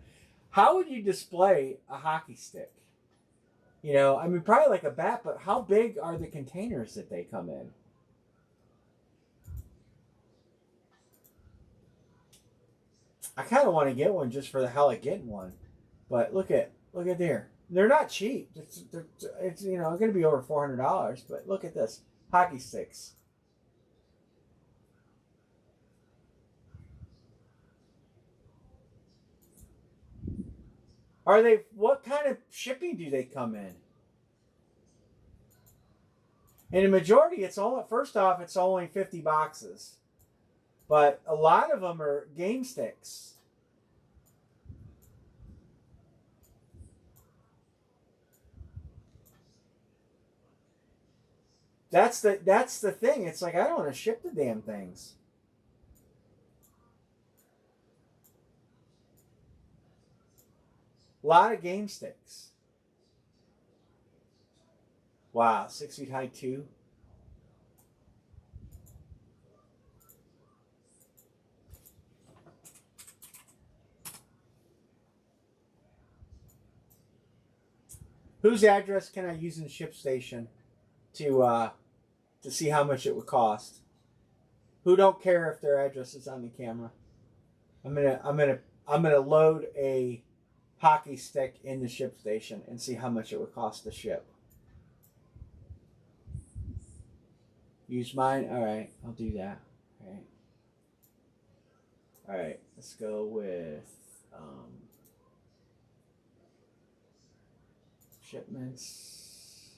How would you display a hockey stick? You know, I mean, probably like a bat, but how big are the containers that they come in? I kind of want to get one just for the hell of getting one, but look at there. They're not cheap. It's you know going to be over $400. But look at this hockey sticks. Are they? What kind of shipping do they come in? And the majority, it's all. First off, it's only 50 boxes, but a lot of them are game sticks. That's the thing. It's like I don't want to ship the damn things. A lot of game sticks. Wow, 6 feet high too. Whose address can I use in the ship station to see how much it would cost? Who don't care if their address is on the camera? I'm gonna load a hockey stick in the ship station and see how much it would cost to ship. Use mine? Alright, I'll do that. Alright, let's go with shipments,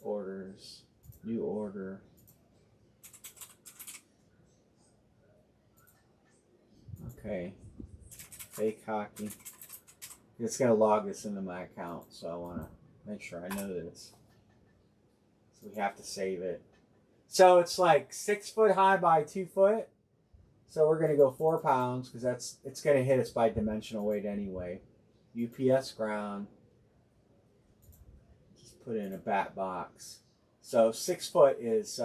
orders, new order. Okay, fake hockey. It's going to log this into my account, so I want to make sure I know that it's. So we have to save it. So it's like 6 foot high by 2 foot. So we're going to go 4 pounds because it's going to hit us by dimensional weight anyway. UPS ground. Just put it in a bat box. So 6 foot is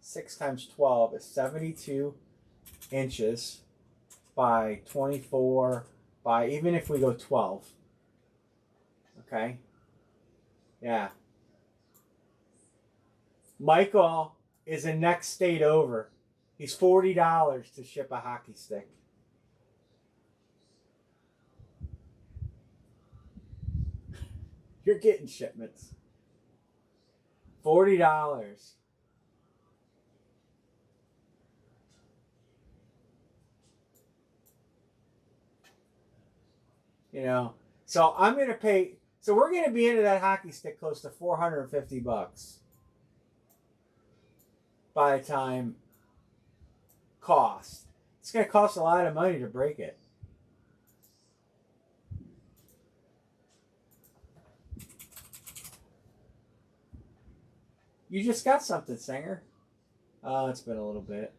6 times 12 is 72 inches by 24 by, even if we go 12. Okay? Yeah. Michael is the next state over. He's $40 to ship a hockey stick. You're getting shipments. $40. You know, so I'm going to pay. So we're going to be into that hockey stick close to $450 by the time cost. It's going to cost a lot of money to break it. You just got something, Singer. Oh, it's been a little bit.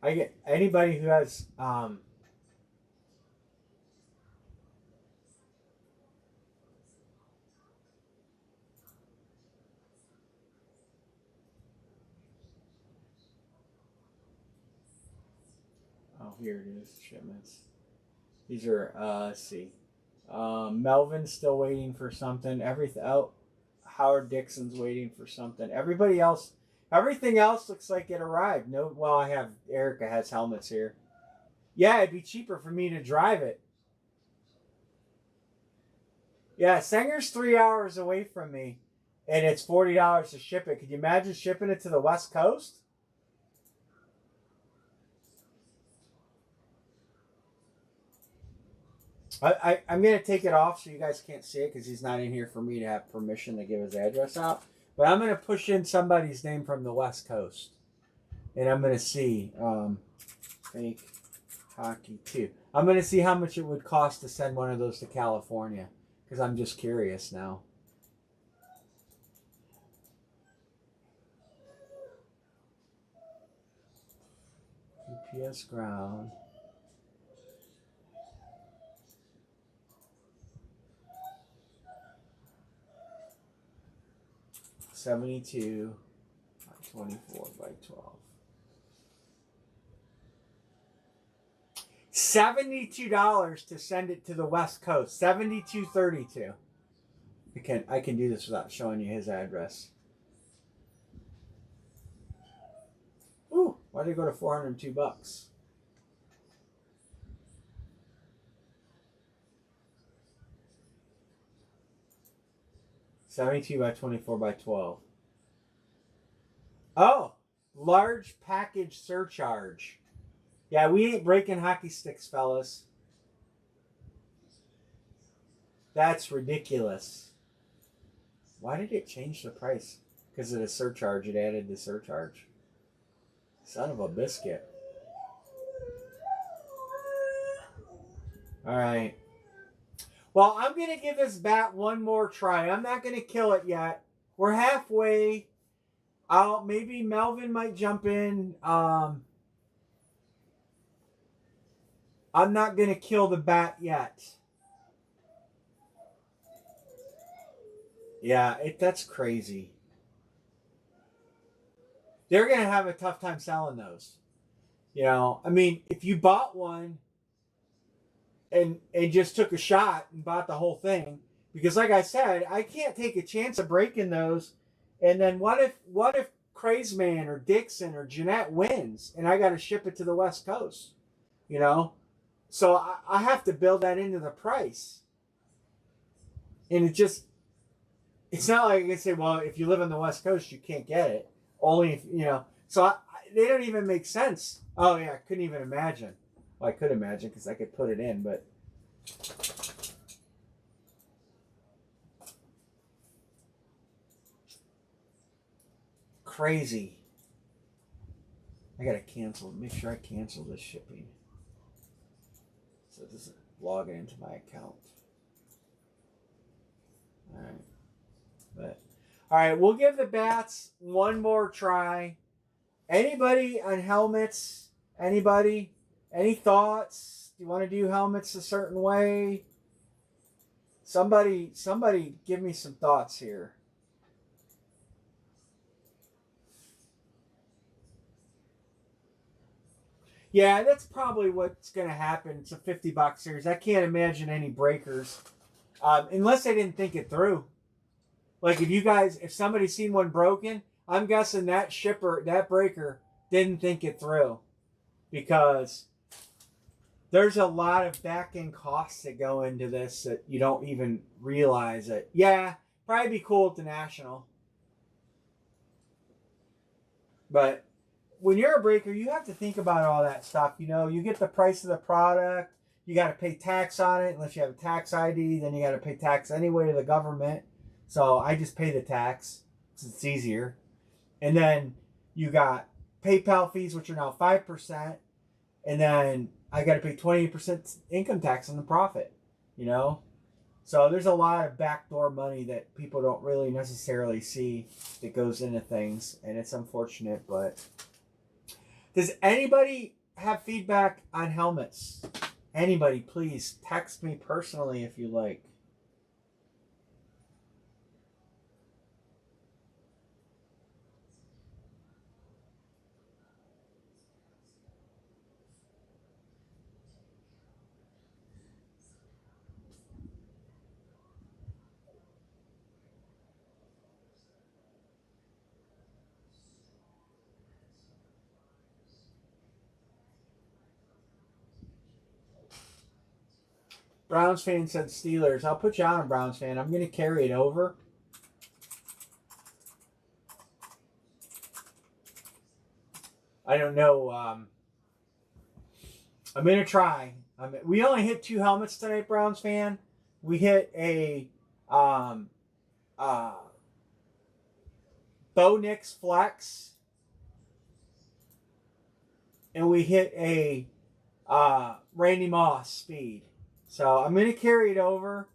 I get anybody who has oh, here it is, shipments. These are let's see. Melvin's still waiting for something. Everything Howard Dixon's waiting for something. Everything else looks like it arrived. No, well, Erica has helmets here. Yeah, it'd be cheaper for me to drive it. Yeah, Sanger's 3 hours away from me, and it's $40 to ship it. Could you imagine shipping it to the West Coast? I'm gonna take it off so you guys can't see it because he's not in here for me to have permission to give his address out. But I'm gonna push in somebody's name from the West Coast, and I'm gonna see fake hockey too. I'm gonna see how much it would cost to send one of those to California because I'm just curious now. UPS ground. 72 by 24 by 12. $72 to send it to the West Coast. 72.32. I can do this without showing you his address. Ooh, why did it go to $402? 72 by 24 by 12. Oh, large package surcharge. Yeah, we ain't breaking hockey sticks, fellas. That's ridiculous. Why did it change the price? Because of the surcharge. It added the surcharge. Son of a biscuit. All right. Well, I'm going to give this bat one more try. I'm not going to kill it yet. We're halfway. Maybe Melvin might jump in. I'm not going to kill the bat yet. Yeah, that's crazy. They're going to have a tough time selling those. I mean, if you bought one and just took a shot and bought the whole thing, because like I said, I can't take a chance of breaking those. And then what if Crazeman or Dixon or Jeanette wins and I got to ship it to the West Coast? You know, so I have to build that into the price. And it's not like I can say, well, if you live on the West Coast, you can't get it. Only if. So they don't even make sense. Oh yeah, I couldn't even imagine. Well, I could imagine because I could put it in, but crazy. I gotta cancel. Make sure I cancel this shipping. So this is logging into my account. All right, all right. We'll give the bats one more try. Anybody on helmets? Anybody? Any thoughts? Do you want to do helmets a certain way? Somebody, give me some thoughts here. Yeah, that's probably what's going to happen. It's a $50 series. I can't imagine any breakers, unless they didn't think it through. Like if somebody's seen one broken, I'm guessing that breaker didn't think it through, because there's a lot of back end costs that go into this that you don't even realize it. Yeah, probably be cool at the National, but when you're a breaker, you have to think about all that stuff. You get the price of the product. You got to pay tax on it unless you have a tax ID. Then you got to pay tax anyway to the government. So I just pay the tax because it's easier. And then you got PayPal fees, which are now 5%. And then I got to pay 20% income tax on the profit. So there's a lot of backdoor money that people don't really necessarily see that goes into things. And it's unfortunate, but... Does anybody have feedback on helmets? Anybody, please text me personally if you like. Browns fan said Steelers. I'll put you on a Browns fan. I'm going to carry it over. I don't know. I'm going to try. We only hit 2 helmets tonight, Browns fan. We hit a Bo Nix Flex. And we hit a Randy Moss Speed. So I'm going to carry it over.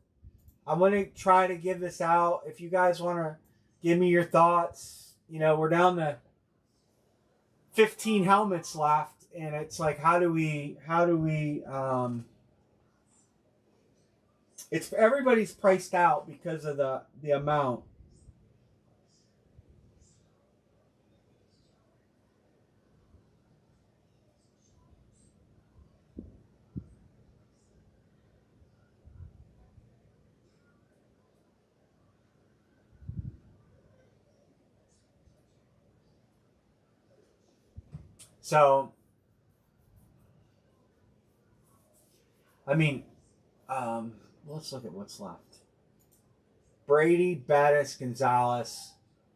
I'm going to try to give this out. If you guys want to give me your thoughts, we're down to 15 helmets left. And it's like, how do we, it's everybody's priced out because of the amount. So, let's look at what's left. Brady, Bettis, Gonzalez.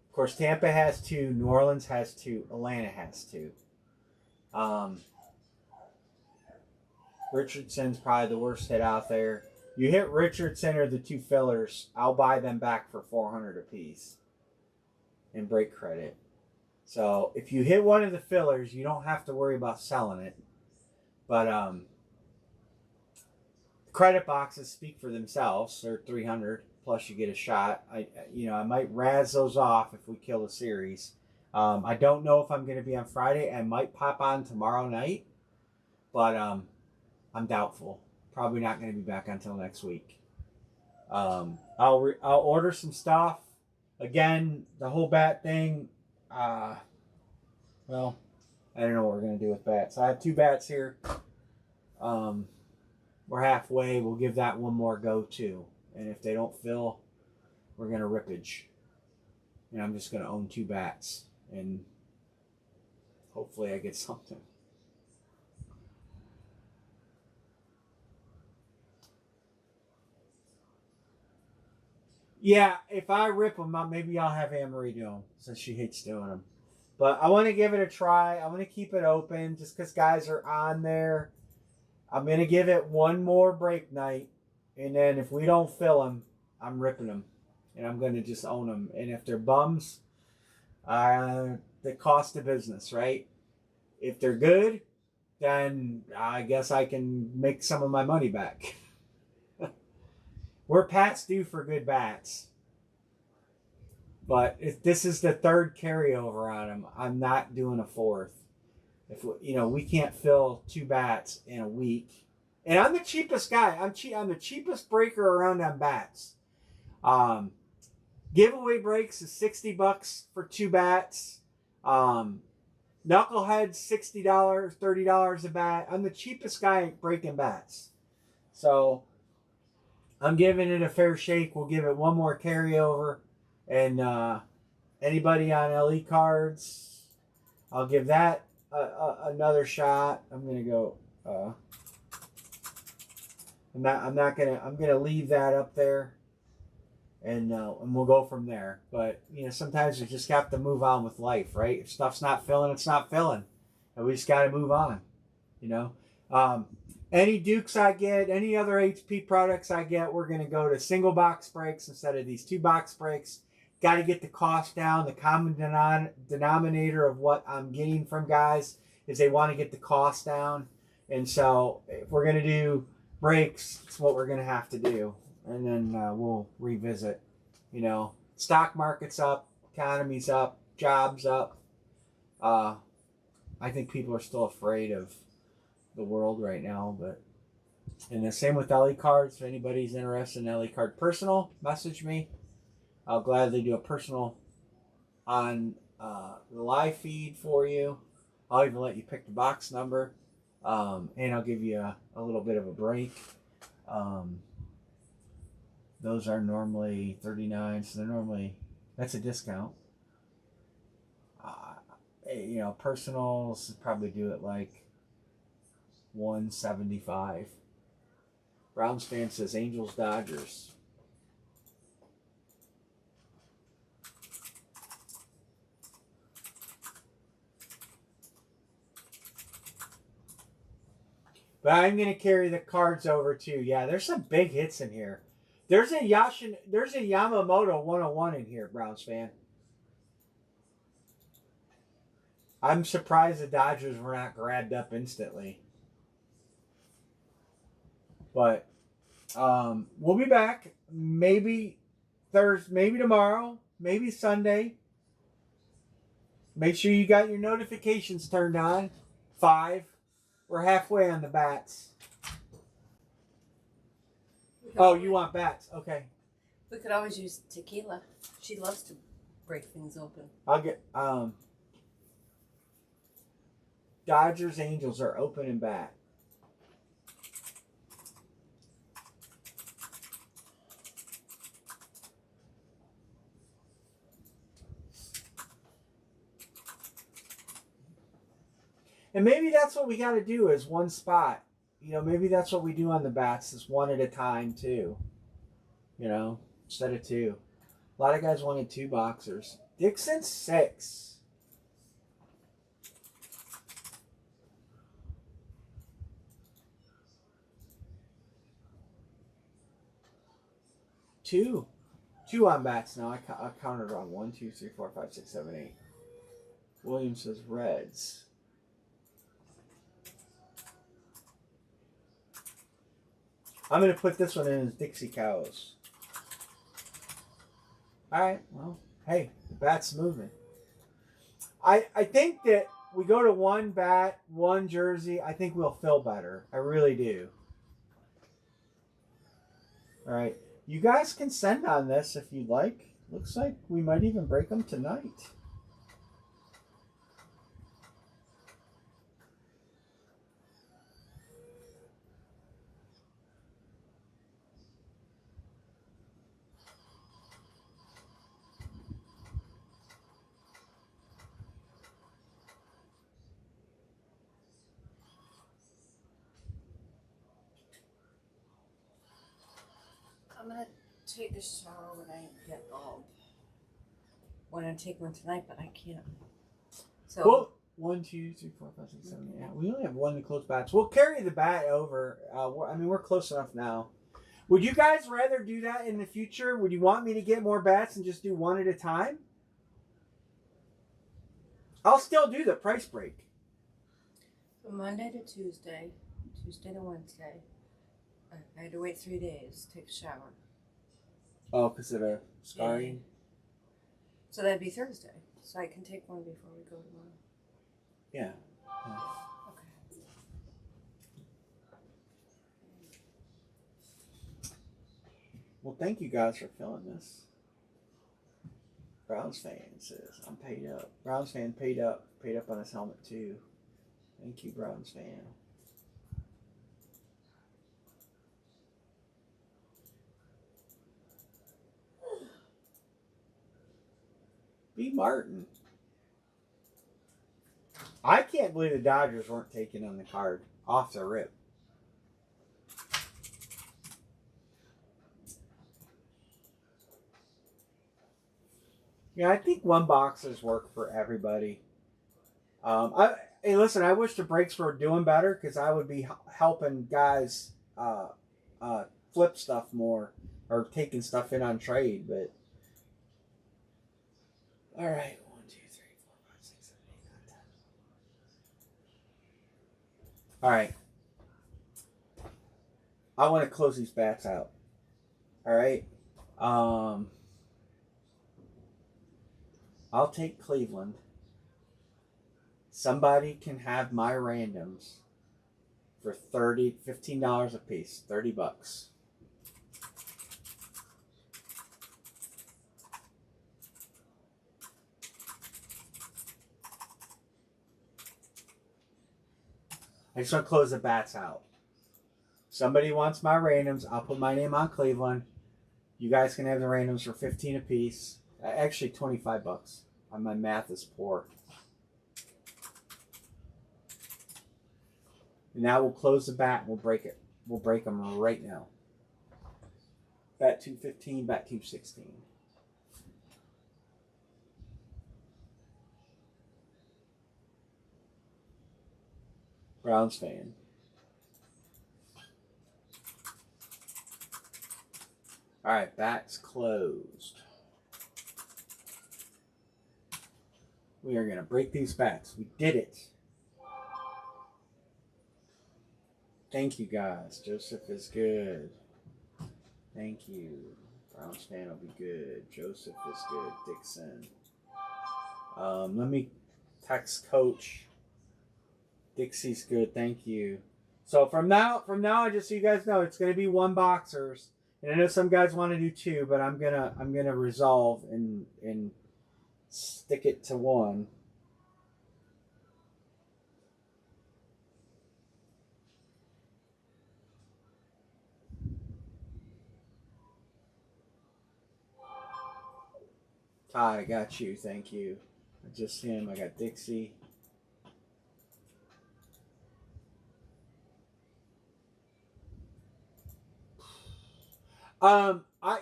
Of course, Tampa has 2. New Orleans has 2. Atlanta has 2. Richardson's probably the worst hit out there. You hit Richardson or the 2 fillers, I'll buy them back for $400 a piece in break credit. So if you hit one of the fillers, you don't have to worry about selling it. But credit boxes speak for themselves. They're $300 plus you get a shot. I might razz those off if we kill the series. I don't know if I'm going to be on Friday. I might pop on tomorrow night, but I'm doubtful. Probably not going to be back until next week. I'll order some stuff. Again, the whole bat thing. Well, I don't know what we're going to do with bats. I have 2 bats here. We're halfway. We'll give that one more go too. And if they don't fill, we're going to rippage. And I'm just going to own 2 bats. And hopefully I get something. Yeah, if I rip them, maybe I'll have Anne-Marie do them since she hates doing them. But I want to give it a try. I want to keep it open just because guys are on there. I'm going to give it one more break night. And then if we don't fill them, I'm ripping them. And I'm going to just own them. And if they're bums, the cost of business, right? If they're good, then I guess I can make some of my money back. We're past due for good bats. But if this is the 3rd carryover on them, I'm not doing a 4th. If we can't fill 2 bats in a week, and I'm the cheapest guy. I'm the cheapest breaker around on bats. Giveaway breaks is $60 for 2 bats. Knuckleheads $60, $30 a bat. I'm the cheapest guy at breaking bats. So I'm giving it a fair shake. We'll give it one more carryover. And anybody on LE cards, I'll give that another shot. I'm gonna go. I'm gonna leave that up there, and we'll go from there. But sometimes you just have to move on with life, right? If stuff's not filling, it's not filling, and we just got to move on. Any Dukes I get, any other HP products I get, we're gonna go to single box breaks instead of these 2 box breaks. Got to get the cost down. The common denominator of what I'm getting from guys is they want to get the cost down. And so if we're going to do breaks, it's what we're going to have to do. And then we'll revisit. Stock market's up, economy's up, jobs up. I think people are still afraid of the world right now. And the same with LE cards. If anybody's interested in LE card personal, message me. I'll gladly do a personal on the live feed for you. I'll even let you pick the box number. And I'll give you a little bit of a break. Those are normally $39, so that's a discount. Personals probably do it like $175. Browns fan says Angels Dodgers. But I'm gonna carry the cards over too. Yeah, there's some big hits in here. There's a Yamamoto 101 in here, Browns fan. I'm surprised the Dodgers were not grabbed up instantly. But we'll be back. Maybe Thursday, maybe tomorrow, maybe Sunday. Make sure you got your notifications turned on. 5. We're halfway on the bats. Oh, you want bats? Okay. We could always use tequila. She loves to break things open. I'll get Dodgers Angels are open and bat. And maybe that's what we got to do is one spot. You know, maybe that's what we do on the bats is one at a time too. You know, instead of 2. A lot of guys wanted 2 boxers. Dixon 6. Two on bats now. I counted on 1, 2, 3, 4, 5, 6, 7, 8. Williams says Reds. I'm going to put this one in as Dixie Cows. All right. Well, hey, the bat's moving. I think that we go to 1 bat, 1 jersey. I think we'll feel better. I really do. All right. You guys can send on this if you'd like. Looks like we might even break them tonight. I'm gonna take a shower when I get home. When I take one tonight, but I can't. So Well, 1, 2, 3, 4, 5, 6, 7, 8. We only have 1 to close bats. We'll carry the bat over. We're close enough now. Would you guys rather do that in the future? Would you want me to get more bats and just do 1 at a time? I'll still do the price break. from Monday to Tuesday, Tuesday to Wednesday, I had to wait 3 days to take a shower. Oh, because of the scarring? Yeah. So that'd be Thursday. So I can take one before we go tomorrow. Yeah. Okay. Well, thank you guys for filling this. Browns fan says, I'm paid up. Browns fan paid up on his helmet too. Thank you, Browns fan. B. Martin. I can't believe the Dodgers weren't taken on the card off the rip. Yeah, I think 1 boxers work for everybody. Hey, listen, I wish the breaks were doing better because I would be helping guys flip stuff more or taking stuff in on trade. But all right, 1, 2, 3, 4, 5, 6, 7, 8, 9, 10. All right, I want to close these bats out. All right, I'll take Cleveland. Somebody can have my randoms for $15 a piece, $30. I just want to close the bats out. Somebody wants my randoms. I'll put my name on Cleveland. You guys can have the randoms for $15 a piece. Actually, $25. My math is poor. And now we'll close the bat and we'll break it. We'll break them right now. Bat 215, bat 216. Browns fan. All right, bats closed. We are going to break these bats. We did it. Thank you, guys. Joseph is good. Thank you. Browns fan will be good. Joseph is good. Dixon. Let me text Coach. Dixie's good. Thank you. So from now, just so you guys know, it's going to be one boxers, and I know some guys want to do two, but I'm gonna resolve and stick it to one. Todd, I got you. Thank you. Just him. I got Dixie.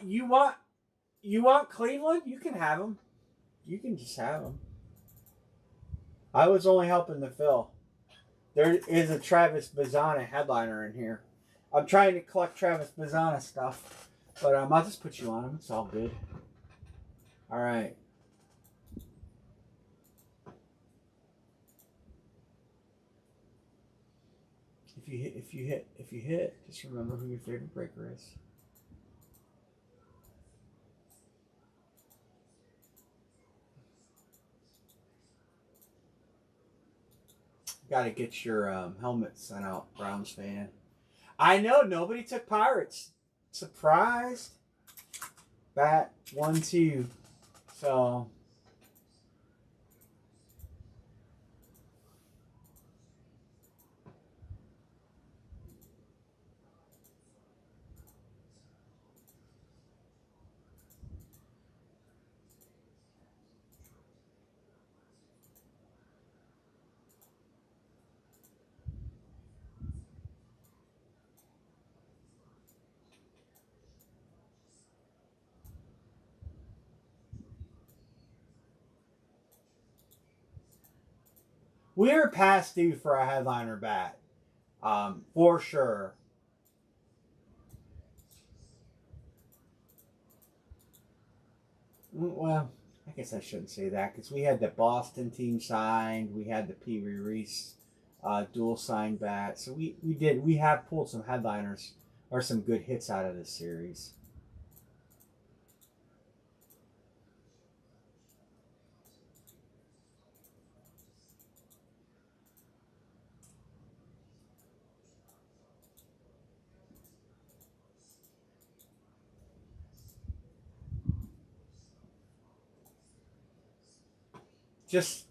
You want Cleveland? You can have them. You can just have them. I was only helping to fill. There is a Travis Bazzana headliner in here. I'm trying to collect Travis Bazzana stuff, but I'll just put you on them. It's all good. All right. If you hit, just remember who your favorite breaker is. Got to get your helmet sent out, Browns fan. I know nobody took Pirates. Surprised. Bat 1-2. So. We're past due for a headliner bat. For sure. Well, I guess I shouldn't say that because we had the Boston team signed. We had the Pee Wee Reese dual signed bat. So we have pulled some headliners or some good hits out of this series. Just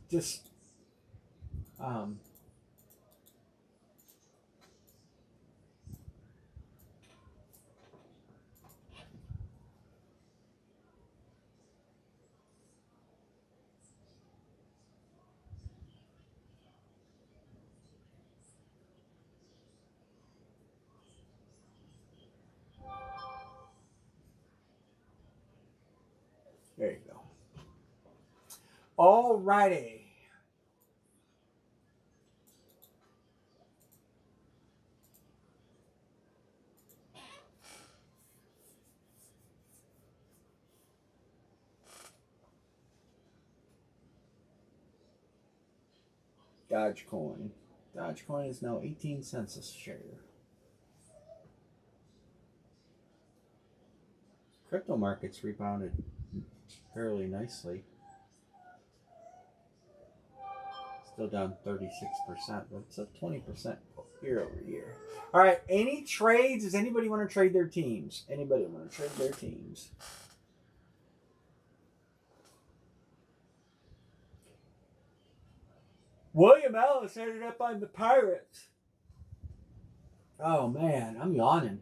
there you go. All righty. Dogecoin. Dogecoin is now 18 cents a share. Crypto markets rebounded fairly nicely. Still down 36%, but it's up 20% year over year. All right, any trades? Does anybody want to trade their teams? Anybody want to trade their teams? William Ellis ended up on the Pirates. Oh man, I'm yawning.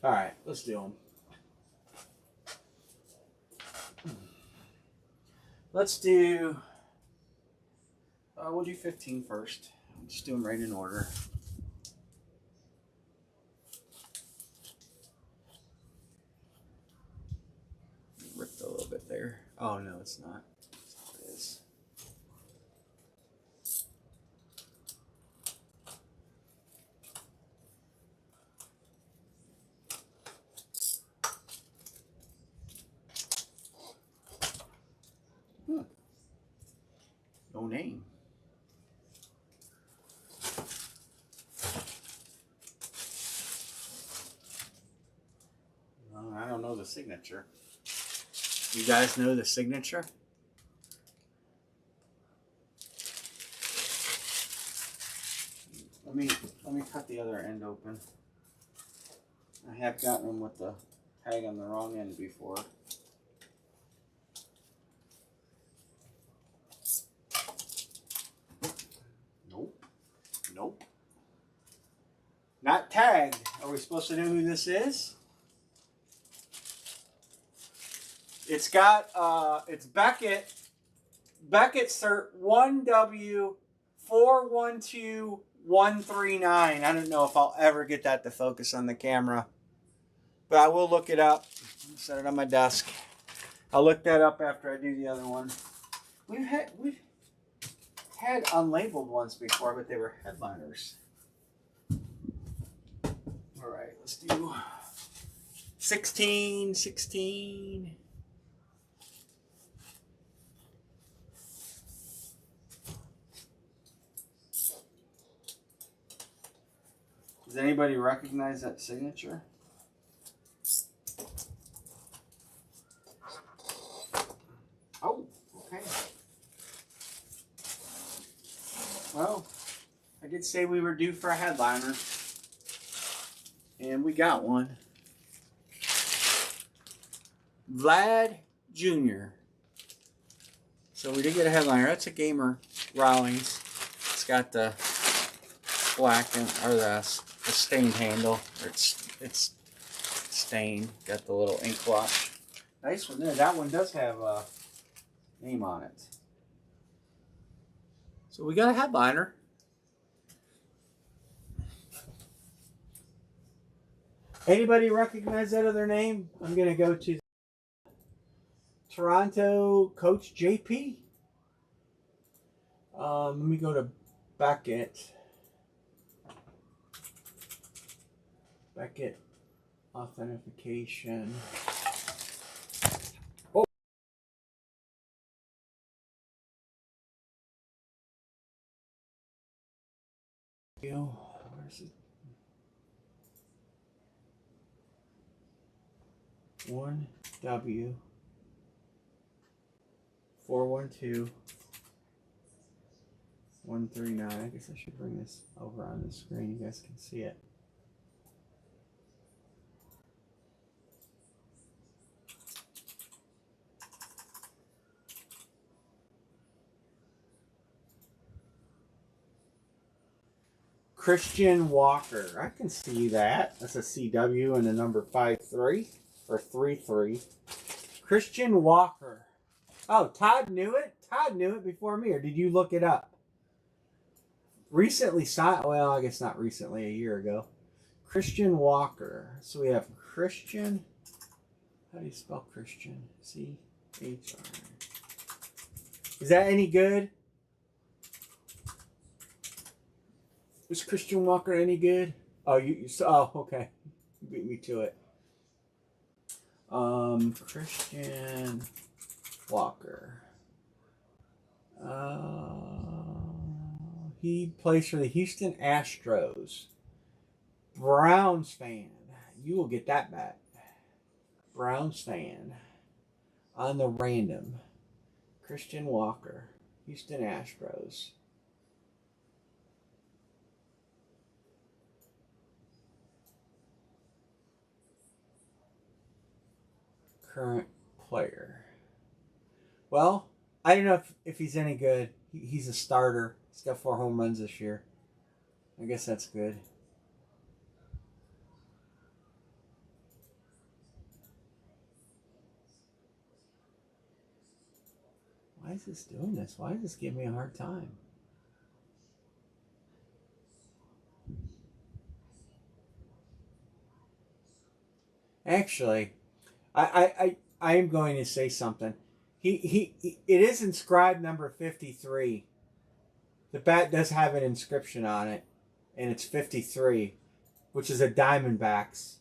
All right, let's do them. Let's do. We'll do 15 first. I'll just do them right in order. Ripped a little bit there. Oh no, it's not. It is. No name. I don't know the signature. You guys know the signature? Let me cut the other end open. I have gotten them with the tag on the wrong end before. Nope. Nope. Not tagged. Are we supposed to know who this is? It's got it's Beckett cert 1W412139. I don't know if I'll ever get that to focus on the camera, but I will look it up. Set it on my desk. I'll look that up after I do the other one. We've had unlabeled ones before, but they were headliners. All right, let's do 16. Does anybody recognize that signature? Oh, okay. Well, I did say we were due for a headliner. And we got one. Vlad Jr. So we did get a headliner. That's a Gamer Rawlings. It's got the black and or the stained handle. Or it's stained. Got the little ink blotch. Nice one there. That one does have a name on it. So we got a headliner. Anybody recognize that other name? I'm going to go to Toronto Coach JP. Let me go to Beckett. Beckett authentication. Oh. Where's it? 1W 412139. I guess I should bring this over on the screen. You guys can see it. Christian Walker. I can see that. That's a CW and a number 53 or 33. Christian Walker. Oh, Todd knew it? Todd knew it before me, or did you look it up? Recently signed, well, I guess not recently, a year ago. Christian Walker. So we have Christian. How do you spell Christian? C-H-R. Is that any good? Is Christian Walker any good? Oh, oh, okay. You beat me to it. Christian Walker. He plays for the Houston Astros. Browns fan. You will get that back. Browns fan. On the random. Christian Walker. Houston Astros. Current player. Well, I don't know if he's any good. He's a starter. He's got 4 home runs this year. I guess that's good. Why is this doing this? Why does this give me a hard time? Actually, I am going to say something. It is inscribed number 53. The bat does have an inscription on it, and it's 53, which is a Diamondbacks.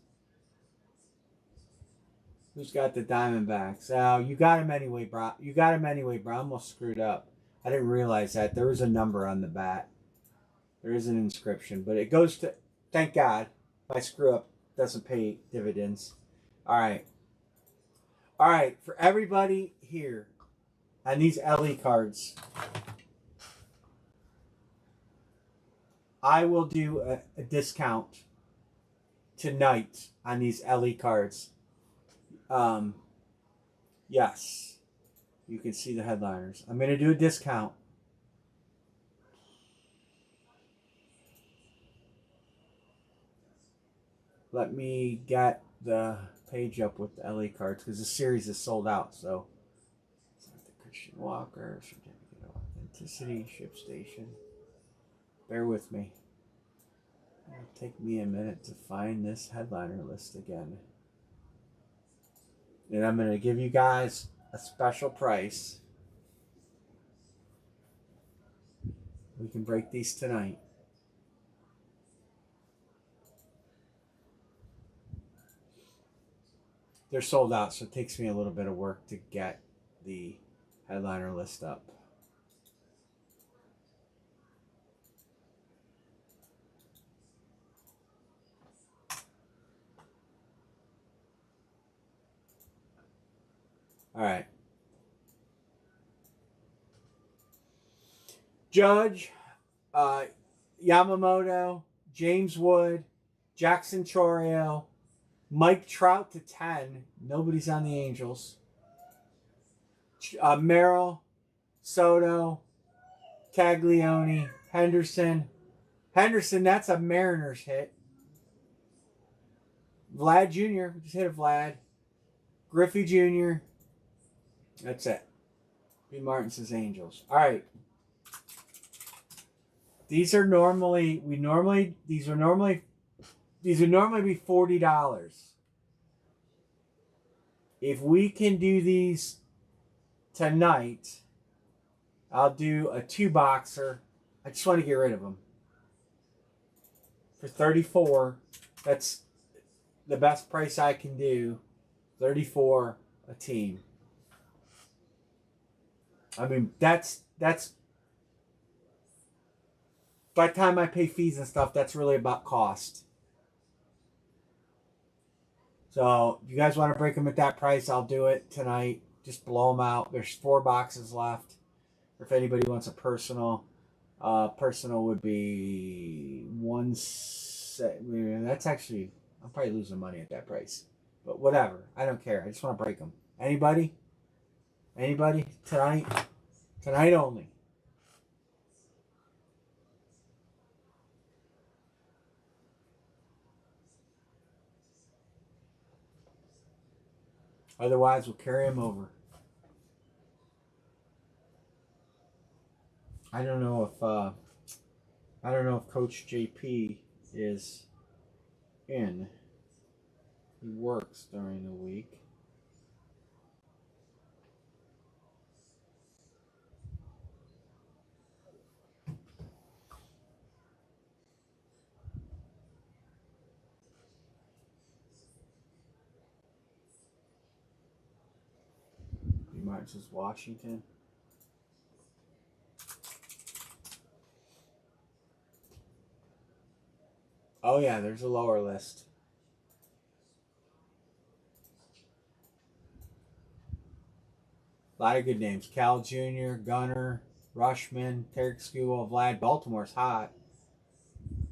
Who's got the Diamondbacks? Oh, you got him anyway, bro. You got him anyway, bro. I almost screwed up. I didn't realize that. There was a number on the bat. There is an inscription, but it goes to, thank God, if I screw up, it doesn't pay dividends. All right. All right, for everybody here on these LE cards, I will do a discount tonight on these LE cards. Yes, you can see the headliners. I'm going to do a discount. Let me get the page up with the LE cards because the series is sold out. So, it's not the Christian Walker, Certificate of Authenticity, Ship Station. Bear with me. It'll take me a minute to find this headliner list again. And I'm going to give you guys a special price. We can break these tonight. They're sold out, so it takes me a little bit of work to get the headliner list up. All right. Judge, Yamamoto, James Wood, Jackson Chourio, Mike Trout to 10. Nobody's on the Angels. Merrill, Soto, Caglione, Henderson. Henderson, that's a Mariners hit. Vlad Jr., just hit a Vlad. Griffey Jr. That's it. B. Martin says Angels. All right. These would normally be $40. If we can do these tonight, I'll do a 2-boxer. I just want to get rid of them. For $34, that's the best price I can do. $34 a team. I mean, that's by the time I pay fees and stuff, that's really about cost. So, if you guys want to break them at that price, I'll do it tonight. Just blow them out. There's 4 boxes left. Or if anybody wants a personal, personal would be one set. That's actually, I'm probably losing money at that price. But whatever. I don't care. I just want to break them. Anybody? Anybody? Tonight? Tonight only. Otherwise, we'll carry them over. I don't know if Coach JP is in. He works during the week. Martin says Washington. Oh yeah, there's a lower list. A lot of good names. Cal Jr., Gunner, Rushman, Tarek Skubal, Vlad. Baltimore's hot.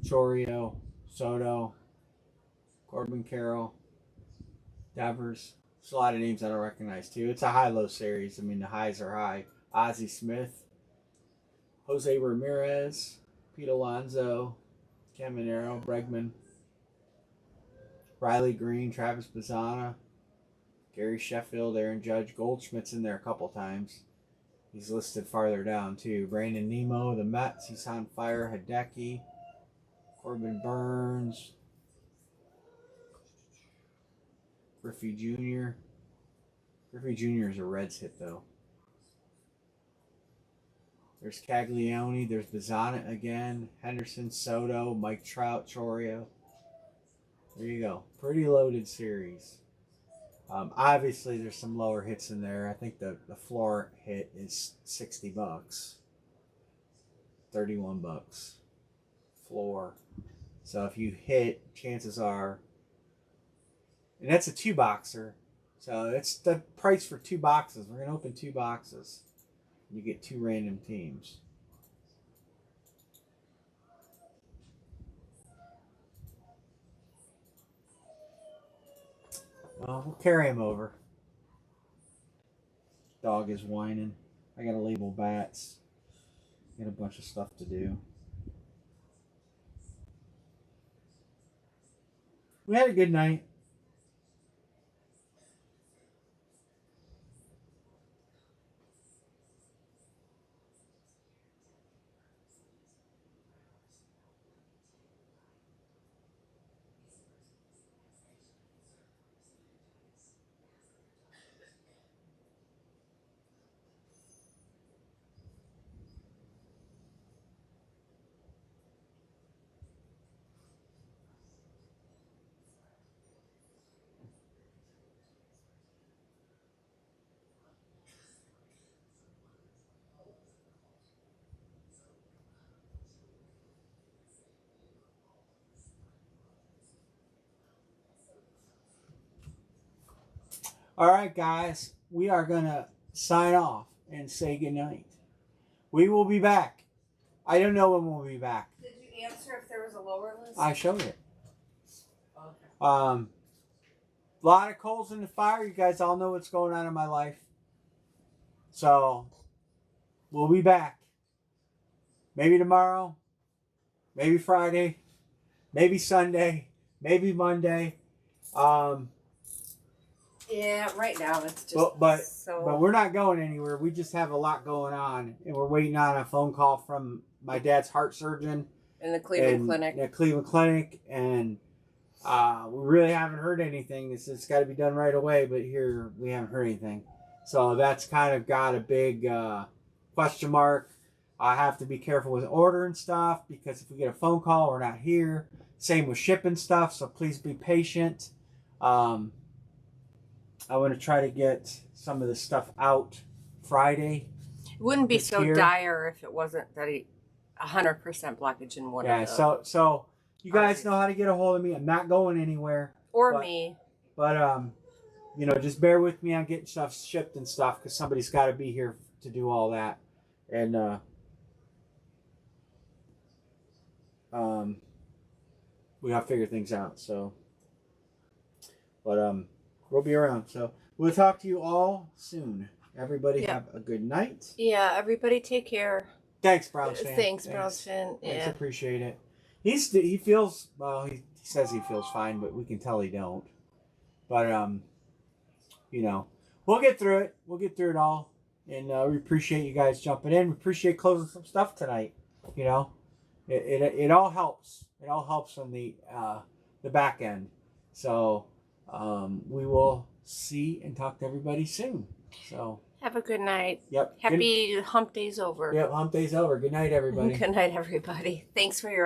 Chourio, Soto, Corbin Carroll, Devers. There's a lot of names I don't recognize too. It's a high-low series. I mean, the highs are high. Ozzie Smith, Jose Ramirez, Pete Alonso, Caminero, Bregman, Riley Green, Travis Bazzana, Gary Sheffield, Aaron Judge, Goldschmidt's in there a couple times. He's listed farther down too. Brandon Nemo, the Mets, he's on fire. Hideki, Corbin Burns, Griffey Jr. Griffey Jr. is a Reds hit though. There's Caglione, there's Bazana again, Henderson, Soto, Mike Trout, Chorio. There you go. Pretty loaded series. Obviously, there's some lower hits in there. I think the floor hit is $60. $31 floor. So if you hit, chances are, and that's a 2-boxer. So that's the price for 2 boxes. We're gonna open 2 boxes. You get 2 random teams. Well, we'll carry him over. Dog is whining. I gotta label bats. Got a bunch of stuff to do. We had a good night. All right, guys, we are going to sign off and say goodnight. We will be back. I don't know when we'll be back. Did you answer if there was a lower list? I showed it. Okay. A lot of coals in the fire. You guys all know what's going on in my life. So, we'll be back. Maybe tomorrow. Maybe Friday. Maybe Sunday. Maybe Monday. Yeah, right now it's just But so. we're not going anywhere. We just have a lot going on, and we're waiting on a phone call from my dad's heart surgeon In the Cleveland Clinic. The Cleveland Clinic, and we really haven't heard anything. It's got to be done right away, but here we haven't heard anything. So that's kind of got a big question mark. I have to be careful with ordering stuff because if we get a phone call, we're not here. Same with shipping stuff, so please be patient. I want to try to get some of the stuff out Friday. It wouldn't be It's so here. dire if it wasn't that 100% blockage in one Yeah, of the, so you guys know how to get a hold of me. I'm not going anywhere. or but- me. But just bear with me on getting stuff shipped and stuff because somebody's got to be here to do all that. And we got to figure things out. So, but we'll be around. So we'll talk to you all soon. Everybody have a good night. Yeah, everybody take care. Thanks, Brownstein. Thanks, Brownstein. Thanks, Yeah. appreciate it. He feels well. He says he feels fine, but we can tell he don't. But we'll get through it. We'll get through it all, and we appreciate you guys jumping in. We appreciate closing some stuff tonight. It all helps. It all helps on the back end. So we will see and talk to everybody soon. So Have a good night. yep. Happy hump day's over. Yep. Hump day's over. Good night, everybody. Good night, everybody. Thanks for your